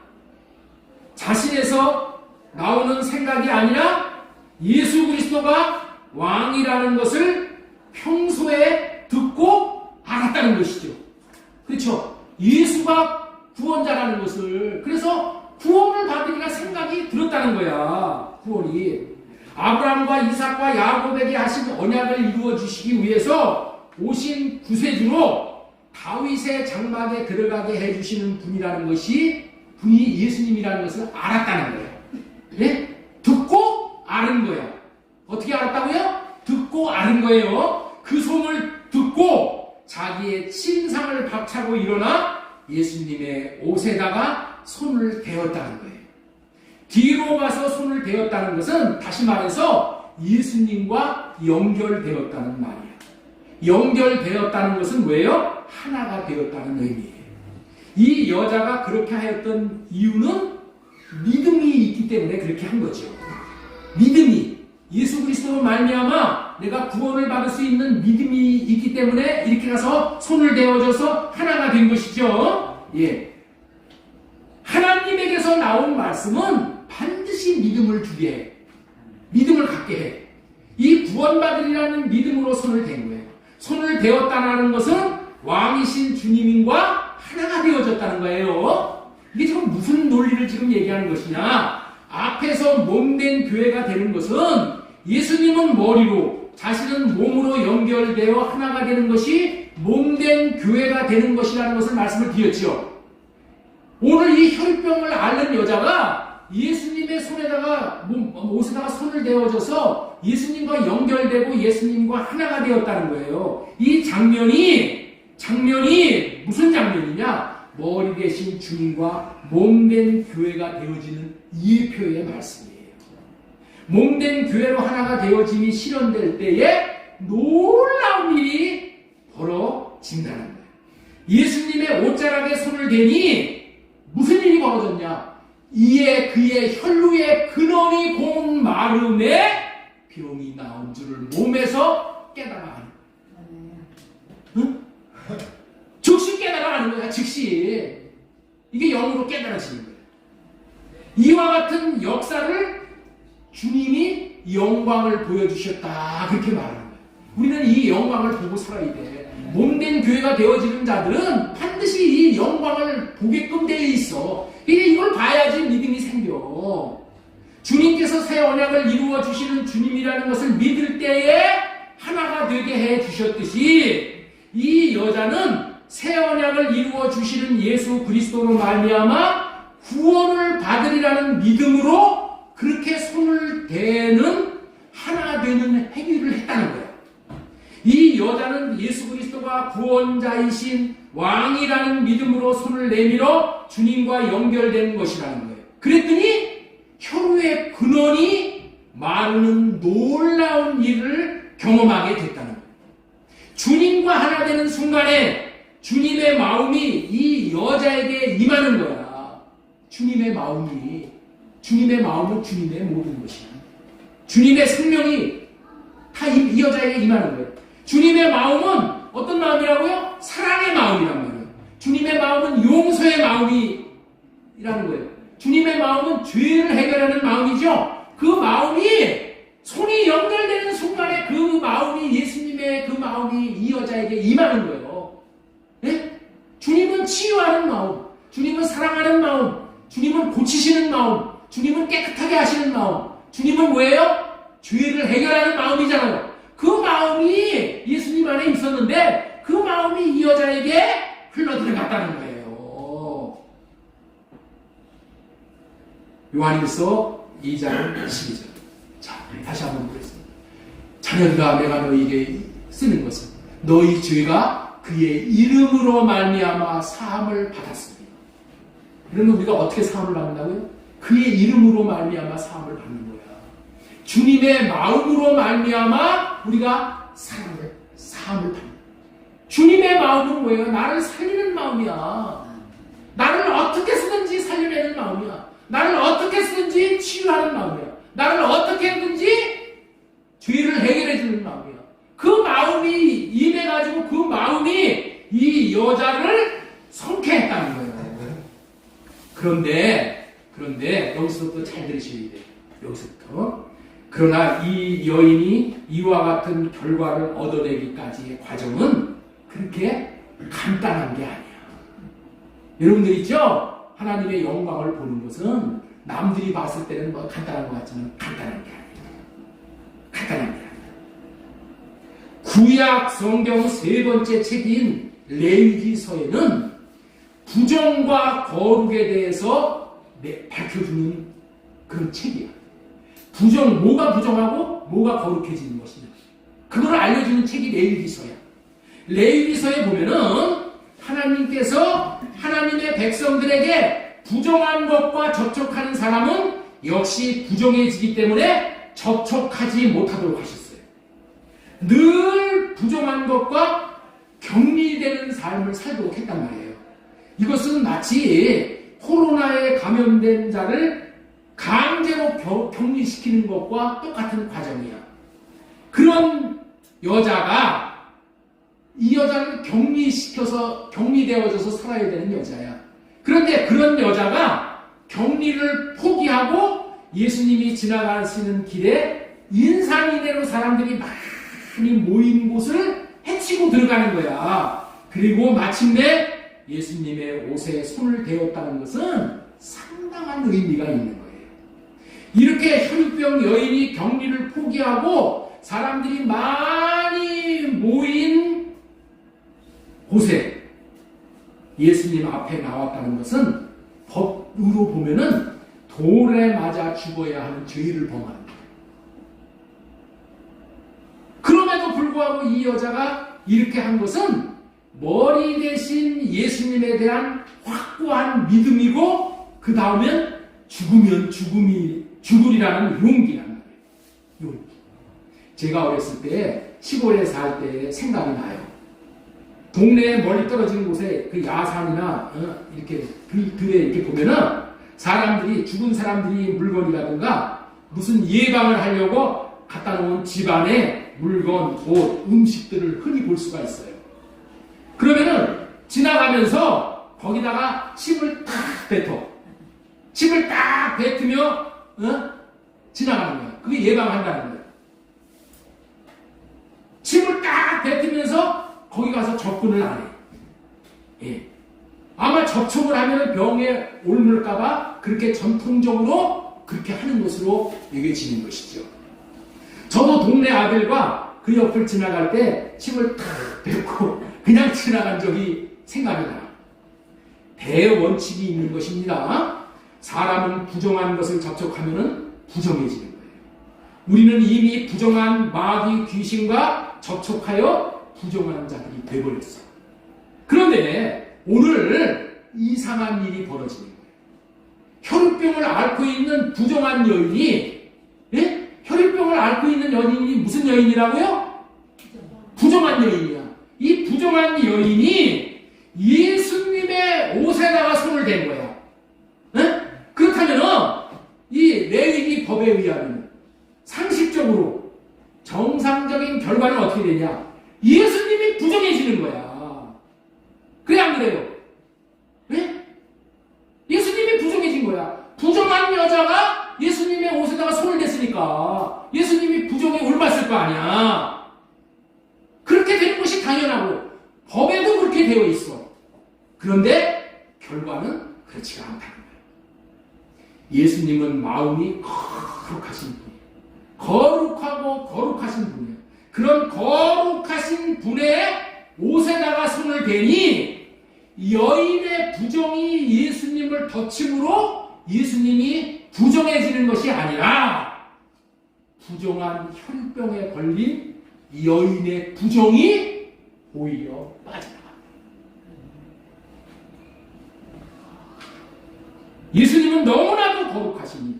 자신에서 나오는 생각이 아니라 예수 그리스도가 왕이라는 것을 평소에 듣고 알았다는 것이죠. 그렇죠? 예수가 구원자라는 것을. 그래서 구원을 받으리라 생각이 들었다는 거야. 구원이. 아브라함과 이삭과 야곱에게 하신 언약을 이루어 주시기 위해서 오신 구세주로 다윗의 장막에 들어가게 해주시는 분이라는 것이 분이 예수님이라는 것을 알았다는 거예요. 네? 듣고 아는 거예요. 어떻게 알았다고요? 듣고 아는 거예요. 그 소문을 듣고 자기의 침상을 박차고 일어나 예수님의 옷에다가 손을 대었다는 거예요. 뒤로 가서 손을 대었다는 것은 다시 말해서 예수님과 연결되었다는 말이에요. 연결되었다는 것은 왜요? 하나가 되었다는 의미예요. 이 여자가 그렇게 하였던 이유는 믿음이 있기 때문에 그렇게 한 거죠. 믿음이 예수 그리스도로 말미암아 내가 구원을 받을 수 있는 믿음이 있기 때문에 이렇게 가서 손을 대어줘서 하나가 된 것이죠. 예. 하나님에게서 나온 말씀은 반드시 믿음을 주게 해. 믿음을 갖게 해. 이 구원받으리라는 믿음으로 손을 댄 거예요. 손을 대었다는 것은 왕이신 주님과 하나가 되어졌다는 거예요. 이게 지금 무슨 논리를 지금 얘기하는 것이냐? 앞에서 몸된 교회가 되는 것은 예수님은 머리로 자신은 몸으로 연결되어 하나가 되는 것이 몸된 교회가 되는 것이라는 것을 말씀을 드렸죠. 오늘 이 혈병을 앓는 여자가 예수님의 손에다가 옷에다가 손을 대어줘서 예수님과 연결되고 예수님과 하나가 되었다는 거예요. 이 장면이 무슨 장면이냐? 머리 대신 주님과 몸된 교회가 되어지는 예표의 말씀이에요. 몸된 교회로 하나가 되어짐이 실현될 때에 놀라운 일이 벌어진다는 거예요. 예수님의 옷자락에 손을 대니 무슨 일이 벌어졌냐? 이에 그의 혈루의 근원이 곧 마름에 병이 나온 줄을 몸에서 깨달아가는 거예요. 응? 즉시 깨달아가는 거야. 즉시. 이게 영으로 깨달아지는 거예요. 이와 같은 역사를 주님이 영광을 보여주셨다. 그렇게 말하는 거예요. 우리는 이 영광을 보고 살아야 돼. 몸된 교회가 되어지는 자들은 반드시 이 영광을 보게끔 되어 있어. 이걸 봐야지 믿음이 생겨. 주님께서 새 언약을 이루어 주시는 주님이라는 것을 믿을 때에 하나가 되게 해 주셨듯이 이 여자는 새 언약을 이루어 주시는 예수 그리스도로 말미암아 구원을 받으리라는 믿음으로 그렇게 손을 대는 하나 되는 행위를 했다는 거예요. 이 여자는 예수 그리스도가 구원자이신 왕이라는 믿음으로 손을 내밀어 주님과 연결된 것이라는 거예요. 그랬더니 혈루의 근원이 마르는 놀라운 일을 경험하게 됐다는 거예요. 주님과 하나 되는 순간에 주님의 마음이 이 여자에게 임하는 거야. 주님의 마음은 주님의 모든 것이야. 주님의 생명이 다 이 여자에게 임하는 거예요. 주님의 마음은 어떤 마음이라고요? 사랑의 마음이란 말이에요. 주님의 마음은 용서의 마음이라는 거예요. 주님의 마음은 죄를 해결하는 마음이죠. 그 마음이 손이 연결되는 순간에 그 마음이 예수님의 그 마음이 이 여자에게 임하는 거예요. 네? 주님은 치유하는 마음, 주님은 사랑하는 마음, 주님은 고치시는 마음, 주님은 깨끗하게 하시는 마음, 주님은 뭐예요? 죄를 해결하는 마음이잖아요. 그 마음이 예수님 안에 있었는데 그 마음이 이 여자에게 흘러들어갔다는 거예요. 요한일서 2장 12절. 자, 다시 한번 보겠습니다. 자녀들아, 내가 너희에게 쓰는 것은 너희 죄가 그의 이름으로 말미암아 사함을 받았습니다. 그러면 우리가 어떻게 사함을 받는다고요? 그의 이름으로 말미암아 사함을 받는 거야. 주님의 마음으로 말미암아 우리가 사함을 받는. 주님의 마음은 뭐예요? 나를 살리는 마음이야. 나를 어떻게 쓰든지 살려내는 마음이야. 나를 어떻게 쓰든지 치유하는 마음이야. 나를 어떻게 했는지 죄를 해결해 주는 마음이야. 그 마음이 임해가지고 그 마음이 이 여자를 성쾌했다는 거예요. 그런데 여기서부터 잘 들으셔야 돼요. 여기서부터. 그러나 이 여인이 이와 같은 결과를 얻어내기까지의 과정은 그렇게 간단한 게 아니야. 여러분들 있죠? 하나님의 영광을 보는 것은 남들이 봤을 때는 뭐 간단한 것 같지만 간단한 게 아니야. 간단한 게 아니야. 구약 성경 세 번째 책인 레위기서에는 부정과 거룩에 대해서 밝혀주는 그런 책이야. 뭐가 부정하고 뭐가 거룩해지는 것이냐. 그걸 알려주는 책이 레위기서야. 레위기서에 보면은 하나님께서 하나님의 백성들에게 부정한 것과 접촉하는 사람은 역시 부정해지기 때문에 접촉하지 못하도록 하셨어요. 늘 부정한 것과 격리되는 삶을 살도록 했단 말이에요. 이것은 마치 코로나에 감염된 자를 강제로 격리시키는 것과 똑같은 과정이야. 그런 여자가 이 여자를 격리되어져서 살아야 되는 여자야. 그런데 그런 여자가 격리를 포기하고 예수님이 지나가시는 길에 인산인해로 사람들이 많이 모인 곳을 헤치고 들어가는 거야. 그리고 마침내 예수님의 옷에 손을 대었다는 것은 상당한 의미가 있는 거예요. 이렇게 혈육병 여인이 격리를 포기하고 사람들이 많이 모인 곳에 예수님 앞에 나왔다는 것은 법으로 보면은 돌에 맞아 죽어야 하는 죄를 범하는 거예요. 그럼에도 불구하고 이 여자가 이렇게 한 것은 머리 대신 예수님에 대한 확고한 믿음이고 그 다음엔 죽으면 죽으리라는 용기란 말이에요. 용기. 제가 어렸을 때 시골에 살 때 생각이 나요. 동네에 멀리 떨어진 곳에 그 야산이나 이렇게 들에 이렇게 보면은 사람들이 죽은 사람들이 물건이라든가 무슨 예방을 하려고 갖다 놓은 집안에 물건, 옷, 음식들을 흔히 볼 수가 있어요. 그러면은 지나가면서 거기다가 침을 딱 뱉어. 침을 딱 뱉으며 지나가는 거야. 그게 예방한다는 거야. 침을 딱 뱉으면서 거기 가서 접근을 안 해. 예. 아마 접촉을 하면 병에 옮을까봐 그렇게 전통적으로 그렇게 하는 것으로 여겨지는 것이죠. 저도 동네 아들과 그 옆을 지나갈 때 침을 탁 뱉고 그냥 지나간 적이 생각이 나요. 대원칙이 있는 것입니다. 사람은 부정한 것을 접촉하면 부정해지는 거예요. 우리는 이미 부정한 마귀 귀신과 접촉하여 부정한 자들이 되어버렸어요. 그런데 오늘 이상한 일이 벌어지는 거예요. 혈육병을 앓고 있는 부정한 여인이, 예? 혈육병을 앓고 있는 여인이 무슨 여인이라고요? 부정한 여인이야. 이 부정한 여인이 예수님의 옷에다가 손을 댄 거야. 예? 그렇다면은 이 레위기 법에 의하면 상식적으로 정상적인 결과는 어떻게 되냐? 예수님이 부정해지는 거야. 그래 안 그래요? 네? 예수님이 부정해진 거야. 부정한 여자가 예수님의 옷에다가 손을 댔으니까 예수님이 부정에 올랐을 거 아니야. 그렇게 되는 것이 당연하고 법에도 그렇게 되어 있어. 그런데 결과는 그렇지가 않다는 거예요. 예수님은 마음이 거룩하신 분이에요. 거룩하고 거룩하신 분이에요. 그런 거룩하신 분의 옷에다가 손을 대니 여인의 부정이 예수님을 덧침으로 예수님이 부정해지는 것이 아니라 부정한 혈병에 걸린 여인의 부정이 오히려 빠져나갑니다. 예수님은 너무나도 거룩하시니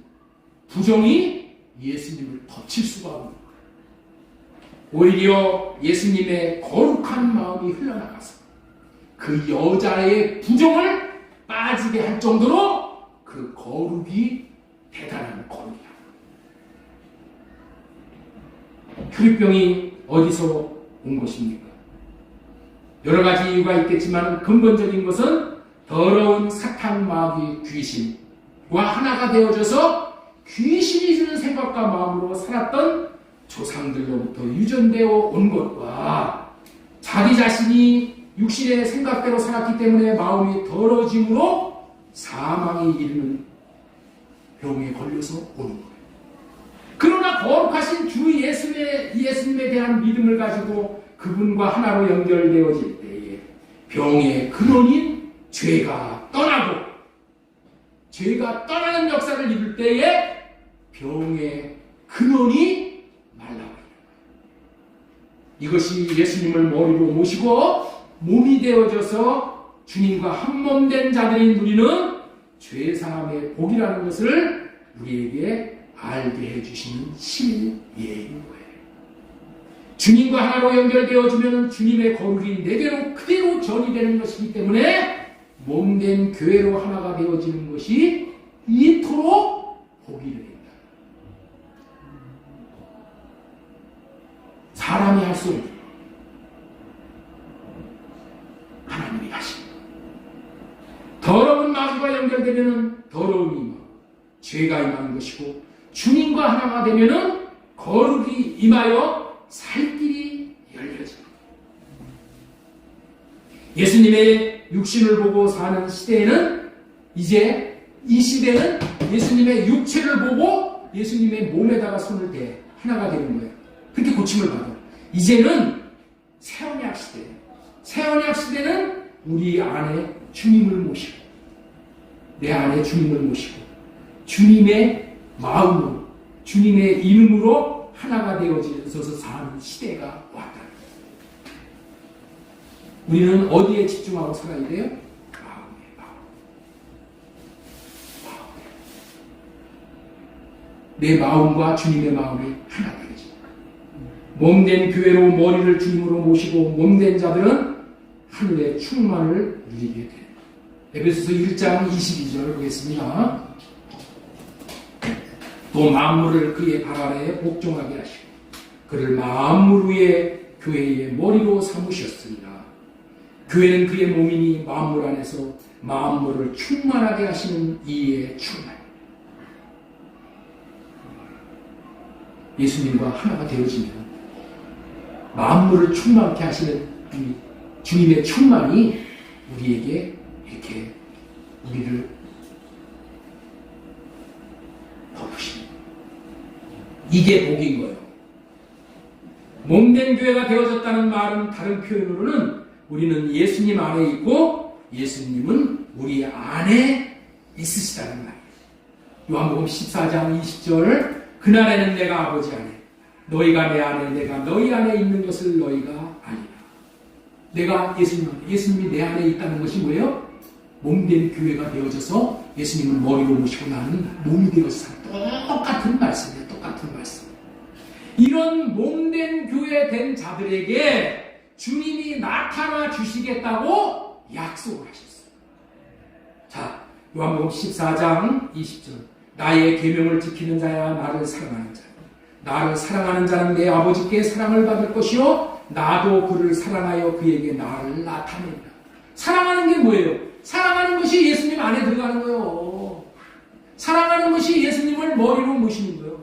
부정이 예수님을 덮칠 수가 없는 거예요. 오히려 예수님의 거룩한 마음이 흘러나가서 그 여자의 부정을 빠지게 할 정도로 그 거룩이 대단한 거룩이야. 혈육병이 어디서 온 것입니까? 여러 가지 이유가 있겠지만 근본적인 것은 더러운 사탄 마귀 귀신과 하나가 되어져서 귀신이 주는 생각과 마음으로 살았던 조상들로부터 유전되어 온 것과 자기 자신이 육신의 생각대로 살았기 때문에 마음이 더러짐으로 사망에 이르는 병에 걸려서 오는 거예요. 그러나 거룩하신 주 예수님에 대한 믿음을 가지고 그분과 하나로 연결되어질 때에 병의 근원인 죄가 떠나고 죄가 떠나는 역사를 이룰 때에 병의 근원이 말라버리는 거예요. 이것이 예수님을 머리로 모시고 몸이 되어져서 주님과 한몸된 자들인 우리는 죄사함의 복이라는 것을 우리에게 알게 해주시는 실예인 거예요. 주님과 하나로 연결되어지면 주님의 거룩이 내게로 그대로 전이 되는 것이기 때문에 몸된 교회로 하나가 되어지는 것이 이토록 복이 된다. 사람이 할 수 없는 하나님이 하십니다. 더러운 마귀와 연결되면 더러움이 임하고 죄가 임하는 것이고 주님과 하나가 되면 거룩이 임하여 살 길이 열려집니다. 예수님의 육신을 보고 사는 시대에는 이제 이 시대는 예수님의 육체를 보고 예수님의 몸에다가 손을 대 하나가 되는 거예요. 그렇게 고침을 받아요. 이제는 새언약 시대예요. 새언약 시대는 우리 안에 주님을 모시고 내 안에 주님을 모시고 주님의 마음으로 주님의 이름으로 하나가 되어져서 사는 시대가 왔다. 우리는 어디에 집중하고 살아야 돼요? 마음에. 내 마음과 주님의 마음이 하나 되지. 몸된 교회로 머리를 주님으로 모시고 몸된 자들은 하늘의 충만을 누리게 됩니다. 에베소서 1장 22절 보겠습니다. 또 만물을 그의 발 아래에 복종하게 하시고 그를 만물 위에 교회의 머리로 삼으셨습니다. 교회는 그의 몸이니 만물 안에서 만물을 충만하게 하시는 이의 충만. 예수님과 하나가 되어지면 만물을 충만케 하시는 이 주님의 충만이 우리에게 이렇게 우리를 덮으십니다. 이게 복인 거예요. 몸된 교회가 되어졌다는 말은 다른 표현으로는 우리는 예수님 안에 있고 예수님은 우리 안에 있으시다는 말이에요. 요한복음 14장 20절 그날에는 내가 아버지 안에 너희가 내 안에 내가 너희 안에 있는 것을 너희가 아니라 내가 예수님이 내 안에 있다는 것이 뭐예요? 몸된 교회가 되어져서 예수님을 머리로 모시고 나는 몸이 되어서 똑같은 말씀이에요. 똑같은 말씀. 이런 몸된 교회 된 자들에게 주님이 나타나 주시겠다고 약속을 하셨어요. 자, 요한복음 14장 20절 나의 계명을 지키는 자야 나를 사랑하는 자 나를 사랑하는 자는 내 아버지께 사랑을 받을 것이요 나도 그를 사랑하여 그에게 나를 나타낸다. 사랑하는 게 뭐예요? 사랑하는 것이 예수님 안에 들어가는 거예요. 사랑하는 것이 예수님을 머리로 모시는 거예요.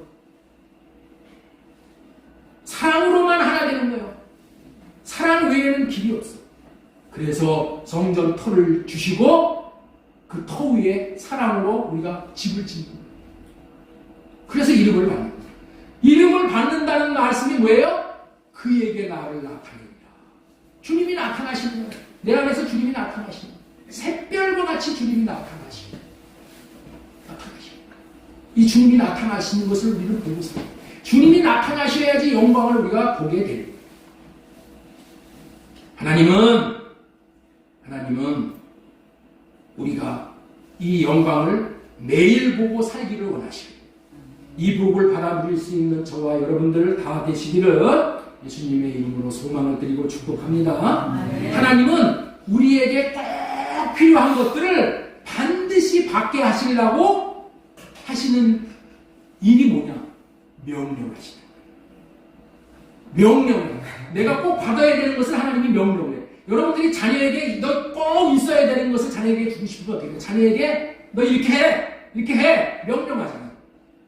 사랑으로만 하나 되는 거예요. 사랑 외에는 길이 없어. 그래서 성전 터를 주시고 그 터 위에 사랑으로 우리가 집을 짓는 거예요. 그래서 이름을 받는 거예요. 이름을 받는다는 말씀이 뭐예요? 그에게 나를 나타낸다. 주님이 나타나시는 거예요. 내 안에서 주님이 나타나시는 거예요. 샛별과 같이 주님이 나타나시는 거예요. 이 주님이 나타나시는 것을 우리는 보고 살아요. 주님이 나타나셔야지 영광을 우리가 보게 돼요. 하나님은 우리가 이 영광을 매일 보고 살기를 원하시고 이 복을 받아 누릴 수 있는 저와 여러분들 다 되시기를 예수님의 이름으로 소망을 드리고 축복합니다. 네. 하나님은 우리에게 꼭 필요한 것들을 반드시 받게 하시려고 하시는 일이 뭐냐? 명령하시는 거예요. 명령을. 내가 꼭 받아야 되는 것을 하나님이 명령을 해. 여러분들이 자녀에게 너 꼭 있어야 되는 것을 자녀에게 주고 싶으면 어떻게 돼? 자녀에게 너 이렇게 해 명령하잖아.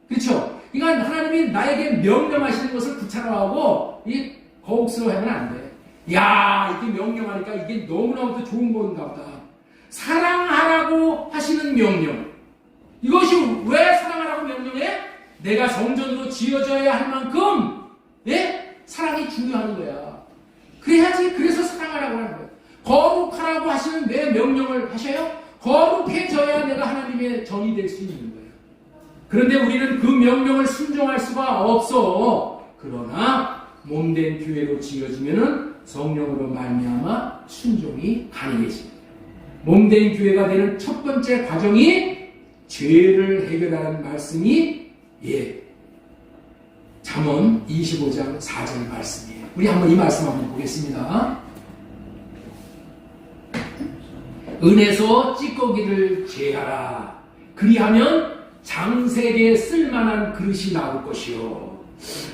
그렇죠? 그러니까 하나님이 나에게 명령하시는 것을 구차로하고 이 거북스러워하면 안 돼. 야, 이게 명령하니까 이게 너무나도 좋은 건가 보다. 사랑하라고 하시는 명령. 이것이 왜 사랑하라고 명령해? 내가 성전으로 지어져야 할 만큼 사랑이 중요한 거야. 그래야지. 그래서 사랑하라고 하는 거야. 거룩하라고 하시는 왜 명령을 하셔요? 거룩해져야 내가 하나님의 전이 될 수 있는 거예요. 그런데 우리는 그 명령을 순종할 수가 없어. 그러나 몸된 교회로 지어지면은 성령으로 말미암아 순종이 가능해집니다. 몸된 교회가 되는 첫 번째 과정이 죄를 해결하는 말씀이 잠언 25장 4절 말씀이에요. 우리 한번 이 말씀 한번 보겠습니다. 은에서 찌꺼기를 제하라. 그리하면 장색에 쓸만한 그릇이 나올 것이요.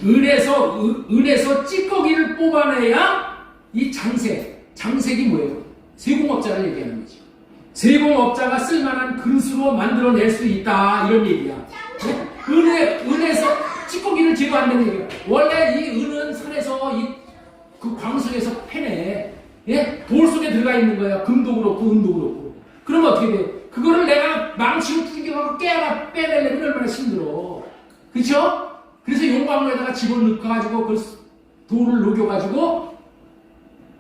은에서 찌꺼기를 뽑아내야 이 장색이 뭐예요? 세공업자를 얘기하는 거죠. 세공업자가 쓸만한 그릇으로 만들어낼 수 있다, 이런 얘기야. 은에서 찌꺼기를 제거한다는 얘기야. 원래 이 은은 산에서 그 광석에서 패내. 돌 속에 들어가 있는 거야. 금도 그렇고 은도 그렇고. 그러면 어떻게 돼? 그거를 내가 망치로 튕겨가고 빼내려면 얼마나 힘들어. 그렇죠? 그래서 용광로에다가 집어넣어가지고 그 돌을 녹여가지고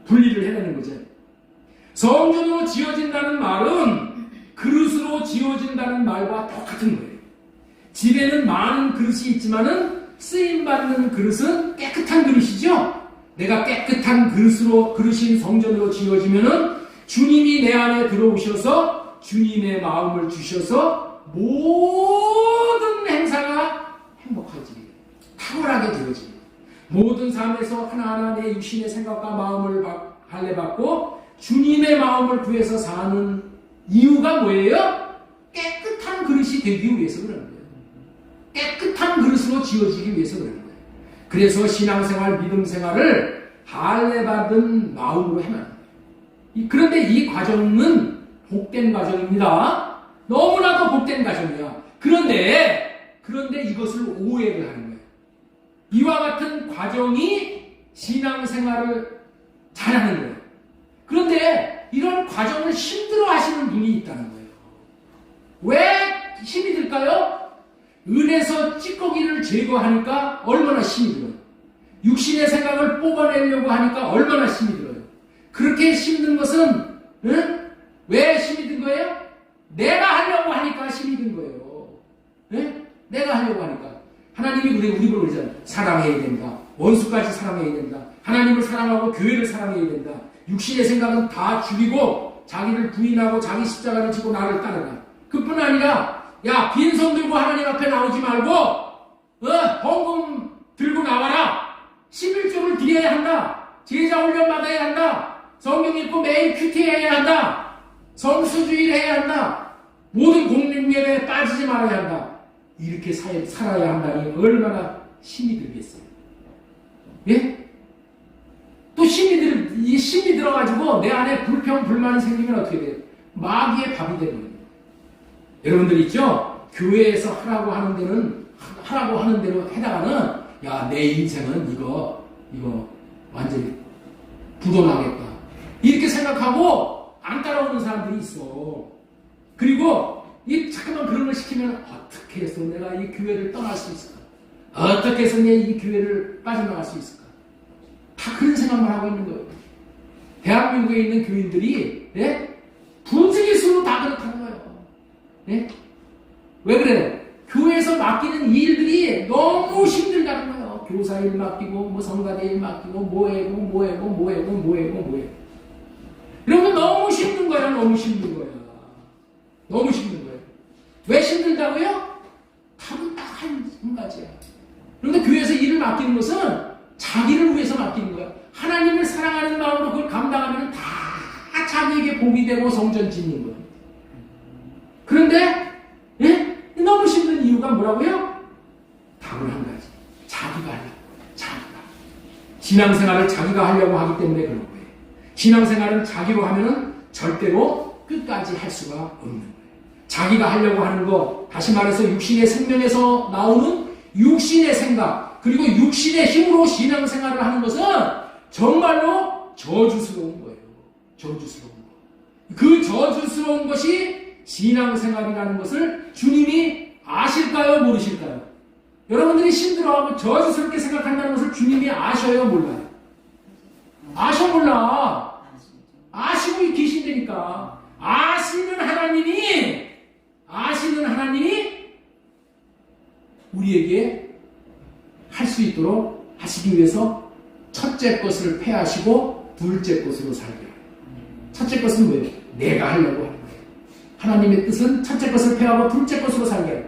분리를 해내는 거죠. 성전으로 지어진다는 말은 그릇으로 지어진다는 말과 똑같은 거예요. 집에는 많은 그릇이 있지만은 쓰임받는 그릇은 깨끗한 그릇이죠. 내가 깨끗한 그릇인 성전으로 지어지면은 주님이 내 안에 들어오셔서 주님의 마음을 주셔서 모든 행사가 행복해지게, 탁월하게 되어집니다. 모든 삶에서 하나하나 내 육신의 생각과 마음을 할례받고 주님의 마음을 구해서 사는 이유가 뭐예요? 깨끗한 그릇이 되기 위해서 그러는 거예요. 깨끗한 그릇으로 지어지기 위해서 그러는 거예요. 그래서 신앙생활, 믿음생활을 할례받은 마음으로 해만 합니다. 그런데 이 과정은 복된 과정입니다. 너무나도 복된 과정이야. 그런데 이것을 오해를 하는 거예요. 이와 같은 과정이 신앙생활을 잘하는 거예요. 그런데 이런 과정을 힘들어 하시는 분이 있다는 거예요. 왜 힘이 들까요? 은에서 찌꺼기를 제거하니까 얼마나 힘이 들어요. 육신의 생각을 뽑아내려고 하니까 얼마나 힘이 들어요. 그렇게 힘든 것은 왜 힘이 든 거예요? 내가 하려고 하니까 힘이 든 거예요. 내가 하려고 하니까. 하나님이 우리 그러잖아요. 사랑해야 된다. 원수까지 사랑해야 된다. 하나님을 사랑하고 교회를 사랑해야 된다. 육신의 생각은 다 죽이고 자기를 부인하고 자기 십자가를 지고 나를 따르라. 그뿐 아니라 야, 빈손 들고 하나님 앞에 나오지 말고 헌금 들고 나와라. 11조를 드려야 한다. 제자 훈련 받아야 한다. 성경 읽고 매일 큐티해야 한다. 성수주의를 해야 한다. 모든 공립예배에 빠지지 말아야 한다. 이렇게 살아야 한다니 얼마나 힘이 들겠어요. 예? 또 힘이 들어가지고 내 안에 불평, 불만이 생기면 어떻게 돼요? 마귀의 밥이 되는 거예요. 여러분들 있죠? 교회에서 하라고 하는 대로 해다가는 야, 내 인생은 이거 완전히 부도나겠다. 이렇게 생각하고 안 따라오는 사람들이 있어. 그리고 잠깐만 그런 걸 시키면 어떻게 해서 내가 이 교회를 떠날 수 있을까? 어떻게 해서 내 이 교회를 빠져나갈 수 있을까? 다 그런 생각만 하고 있는 거예요. 대한민국에 있는 교인들이 부지기수로 다 그렇다는 거예요. 왜 그래요? 교회에서 맡기는 일들이 너무 힘들다는 거예요. 교사 일 맡기고 뭐 성가대 일 맡기고 뭐해고 이런 거 너무 힘든 거야. 너무 힘든 거야. 왜 힘들다고요? 답은 딱 한 가지야. 그런데 교회에서 일을 맡기는 것은 자기를 위해서 맡기는 거야. 하나님을 사랑하는 마음으로 그걸 감당하면 다 자기에게 복이 되고 성전 짓는 거예요. 그런데 너무 힘든 이유가 뭐라고요? 답은 한 가지. 자기가 하려고. 신앙생활을 자기가 하려고 하기 때문에 그런 거예요. 신앙생활은 자기로 하면은 절대로 끝까지 할 수가 없는 거예요. 자기가 하려고 하는 거, 다시 말해서 육신의 생명에서 나오는 육신의 생각, 그리고 육신의 힘으로 신앙생활을 하는 것은 정말로 저주스러운 거예요. 저주스러운 거. 그 저주스러운 것이 신앙생활이라는 것을 주님이 아실까요? 모르실까요? 여러분들이 힘들어하고 저주스럽게 생각한다는 것을 주님이 아셔요? 몰라요? 아셔 몰라. 아시고 계신다니까. 아시는 하나님이 우리에게 할 수 있도록 하시기 위해서 첫째 것을 패하시고 둘째 것으로 살게 해요. 첫째 것은 뭐예요? 내가 하려고 하는 거예요. 하나님의 뜻은 첫째 것을 패하고 둘째 것으로 살게 해요.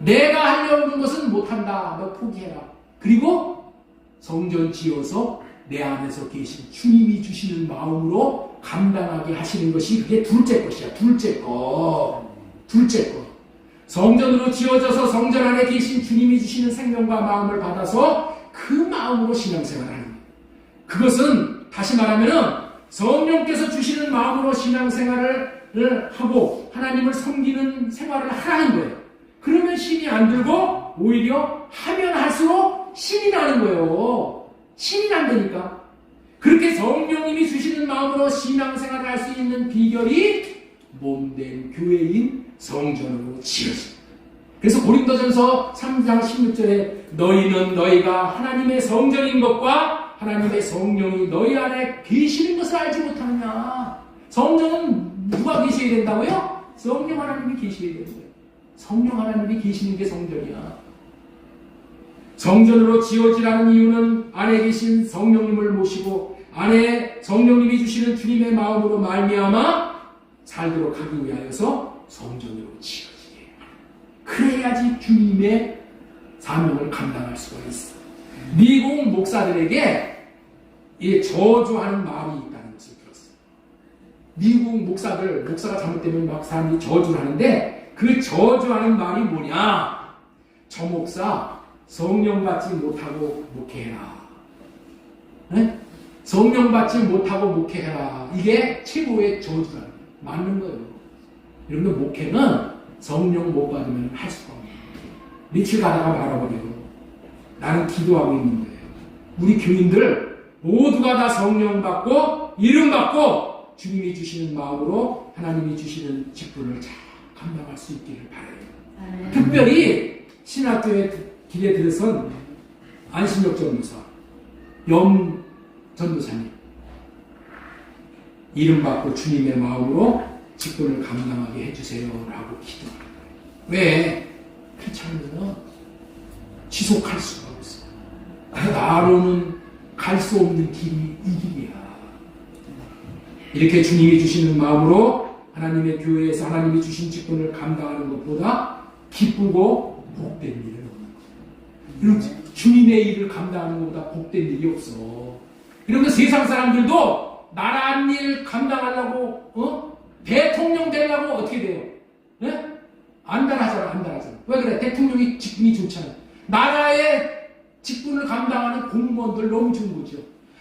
내가 하려고 하는 것은 못한다. 너 포기해라. 그리고 성전 지어서 내 안에서 계신 주님이 주시는 마음으로 감당하게 하시는 것이 그게 둘째 것이야. 둘째 것. 성전으로 지어져서 성전 안에 계신 주님이 주시는 생명과 마음을 받아서 그 마음으로 신앙생활을 하는 거예요. 그것은 다시 말하면 성령께서 주시는 마음으로 신앙생활을 하고 하나님을 섬기는 생활을 하라는 거예요. 그러면 신이 안 들고 오히려 하면 할수록 신이 나는 거예요. 신이 난다니까. 그렇게 성령님이 주시는 마음으로 신앙생활을 할 수 있는 비결이 몸된 교회인 성전으로 지어집니다. 그래서 고린도전서 3장 16절에 너희는 너희가 하나님의 성전인 것과 하나님의 성령이 너희 안에 계시는 것을 알지 못하느냐. 성전은 누가 계셔야 된다고요? 성령 하나님이 계셔야 되는 거예요. 성령 하나님이 계시는 게 성전이야. 성전으로 지어지라는 이유는 안에 계신 성령님을 모시고 안에 성령님이 주시는 주님의 마음으로 말미암아 살도록 하기 위하여서 성전으로 지어지게 해요. 그래야지 주님의 사명을 감당할 수가 있어. 미국 목사들에게 이 저주하는 말이 있다는 것을 들었어요. 미국 목사가 잘못되면 막 사람들이 저주를 하는데 그 저주하는 말이 뭐냐? 저 목사 성령 받지 못하고 목회해라. 네? 성령 받지 못하고 목회해라. 이게 최고의 저주라는 거예요. 맞는 거예요. 여러분들 목회는 성령 못 받으면 할 수가 없어요. 며칠 가다가 말아버리고 나는 기도하고 있는 거예요. 우리 교인들 모두가 다 성령 받고 이름 받고 주님이 주시는 마음으로 하나님이 주시는 직분을 잘 감당할 수 있기를 바라요. 특별히 신학교에 길에 들어선 안신역 전도사 염 전도사님 이름 받고 주님의 마음으로 직분을 감당하게 해주세요 라고 기도하는 거예요. 왜? 그렇지 않으면 지속할 수가 없어요. 나로는 갈 수 없는 길이 이 길이야. 이렇게 주님이 주시는 마음으로 하나님의 교회에서 하나님이 주신 직분을 감당하는 것보다 기쁘고 복된 일은 없는 거예요. 주님의 일을 감당하는 것보다 복된 일이 없어. 이러면 세상 사람들도 나라 일 감당하려고 대통령 되려고 어떻게 돼요? 네? 안달하잖아. 왜 그래? 대통령이 직분이 좋잖아. 나라의 직분을 감당하는 공무원들 너무 좋은 거죠.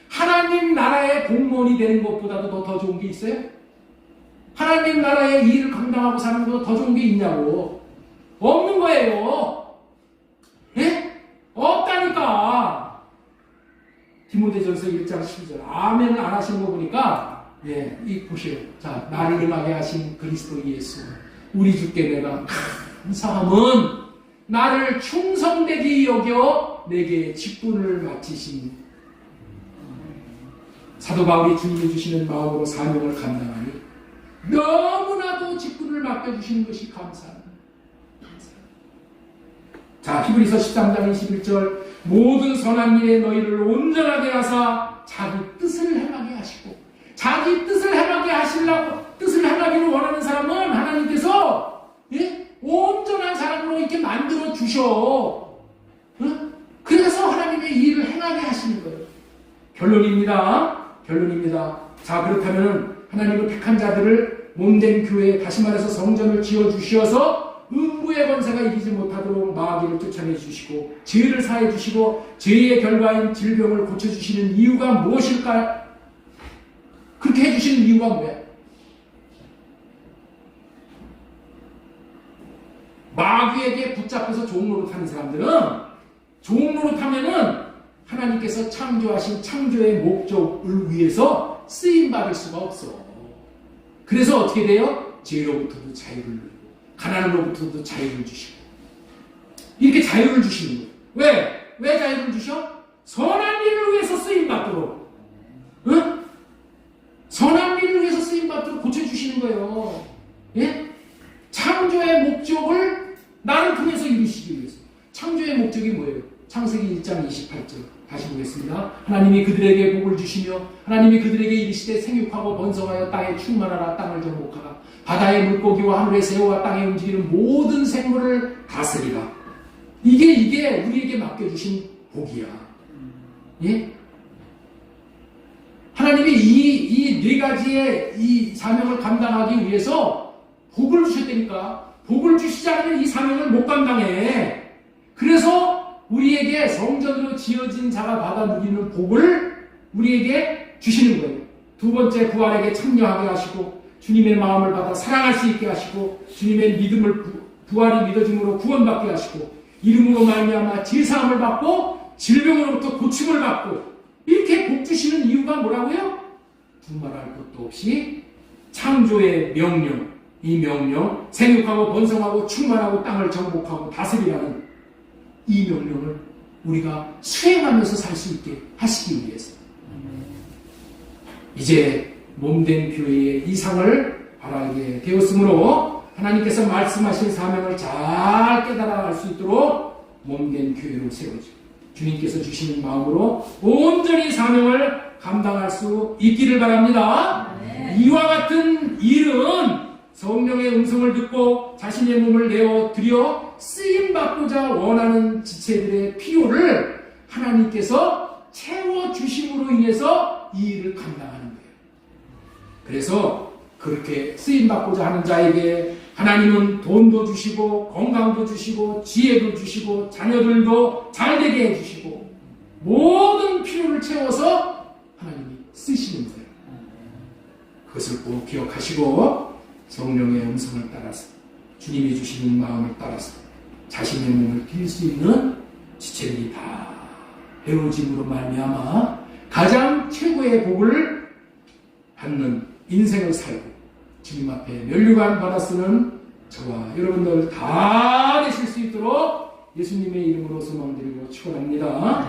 하나님 나라의 공무원이 되는 것보다도 더 좋은 게 있어요? 하나님 나라의 일을 감당하고 사는 것보다 더 좋은 게 있냐고. 없는 거예요. 예? 없다니까. 디모데전서 1장 12절. 아멘을 안 하시는 거 보니까 이 보시오. 자, 나를 임하게 하신 그리스도 예수. 우리 주께 내가 감사함은 나를 충성되게 여겨 내게 직분을 맡기신 사도 바울이 주님이 주시는 마음으로 사명을 감당하니 너무나도 직분을 맡겨주시는 것이 감사합니다. 자, 히브리서 13장 21절 모든 선한 일에 너희를 온전하게 하사 자기 뜻을 행하게 하시고 자기 뜻을 행하게 하시려고 뜻을 행하기를 원하는 사람은 하나님께서 온전한 사람으로 이렇게 만들어 주셔. 그래서 하나님의 일을 행하게 하시는 거예요. 결론입니다. 자, 그렇다면 하나님은 택한 자들을 몸된 교회에 다시 말해서 성전을 지어 주셔서 음부의 죽음의 권세가 이기지 못하도록 마귀를 쫓아내 주시고 죄를 사해 주시고 죄의 결과인 질병을 고쳐주시는 이유가 무엇일까요? 그렇게 해주시는 이유가 뭐야? 마귀에게 붙잡혀서 종로로 타는 사람들은 종로로 타면은 하나님께서 창조하신 창조의 목적을 위해서 쓰임받을 수가 없어. 그래서 어떻게 돼요? 죄로부터도 자유를 누리고 가난으로부터도 자유를 주시고 이렇게 자유를 주시는 거예요. 왜? 왜 자유를 주셔? 선한 일을 위해서 쓰임받도록, 응? 선한 일을 위해서 쓰임받도록 고쳐주시는 거예요. 예? 창조의 목적을 나를 통해서 이루시기 위해서. 창조의 목적이 뭐예요? 창세기 1장 28절 다시 보겠습니다. 하나님이 그들에게 복을 주시며 하나님이 그들에게 이르시되 생육하고 번성하여 땅에 충만하라. 땅을 정복하라. 바다의 물고기와 하늘의 새와 땅에 움직이는 모든 생물을 다스리라. 이게 우리에게 맡겨주신 복이야. 예? 하나님이 이 네 가지의 이 사명을 감당하기 위해서 복을 주셨다니까. 복을 주시지 않으면 이 사명을 못 감당해. 그래서 우리에게 성전으로 지어진 자가 받아 누리는 복을 우리에게 주시는 거예요. 두 번째, 부활에게 참여하게 하시고 주님의 마음을 받아 사랑할 수 있게 하시고 주님의 믿음을 부활이 믿어짐으로 구원받게 하시고 이름으로 말미암아 제사함을 받고 질병으로부터 고침을 받고 이렇게 복 주시는 이유가 뭐라고요? 두말할 것도 없이 창조의 명령, 이 명령, 생육하고 번성하고 충만하고 땅을 정복하고 다스리라는 이 명령을 우리가 수행하면서 살 수 있게 하시기 위해서 이제 몸된 교회의 이상을 바라게 되었으므로 하나님께서 말씀하신 사명을 잘 깨달아 알 수 있도록 몸된 교회로 세워지고 주님께서 주시는 마음으로 온전히 사명을 감당할 수 있기를 바랍니다. 이와 같은 일은 성령의 음성을 듣고 자신의 몸을 내어 드려 쓰임받고자 원하는 지체들의 필요를 하나님께서 채워주심으로 인해서 이 일을 감당하는 거예요. 그래서 그렇게 쓰임받고자 하는 자에게 하나님은 돈도 주시고 건강도 주시고 지혜도 주시고 자녀들도 잘되게 해주시고 모든 필요를 채워서 하나님이 쓰시는 거예요. 그것을 꼭 기억하시고 성령의 음성을 따라서 주님이 주시는 마음을 따라서 자신의 몸을 빌 수 있는 지체들이 다 배워짐으로 말미암아 가장 최고의 복을 받는 인생을 살고 주님 앞에 면류관 받아 쓰는 저와 여러분들 다 되실 수 있도록 예수님의 이름으로 소망드리고 축원합니다.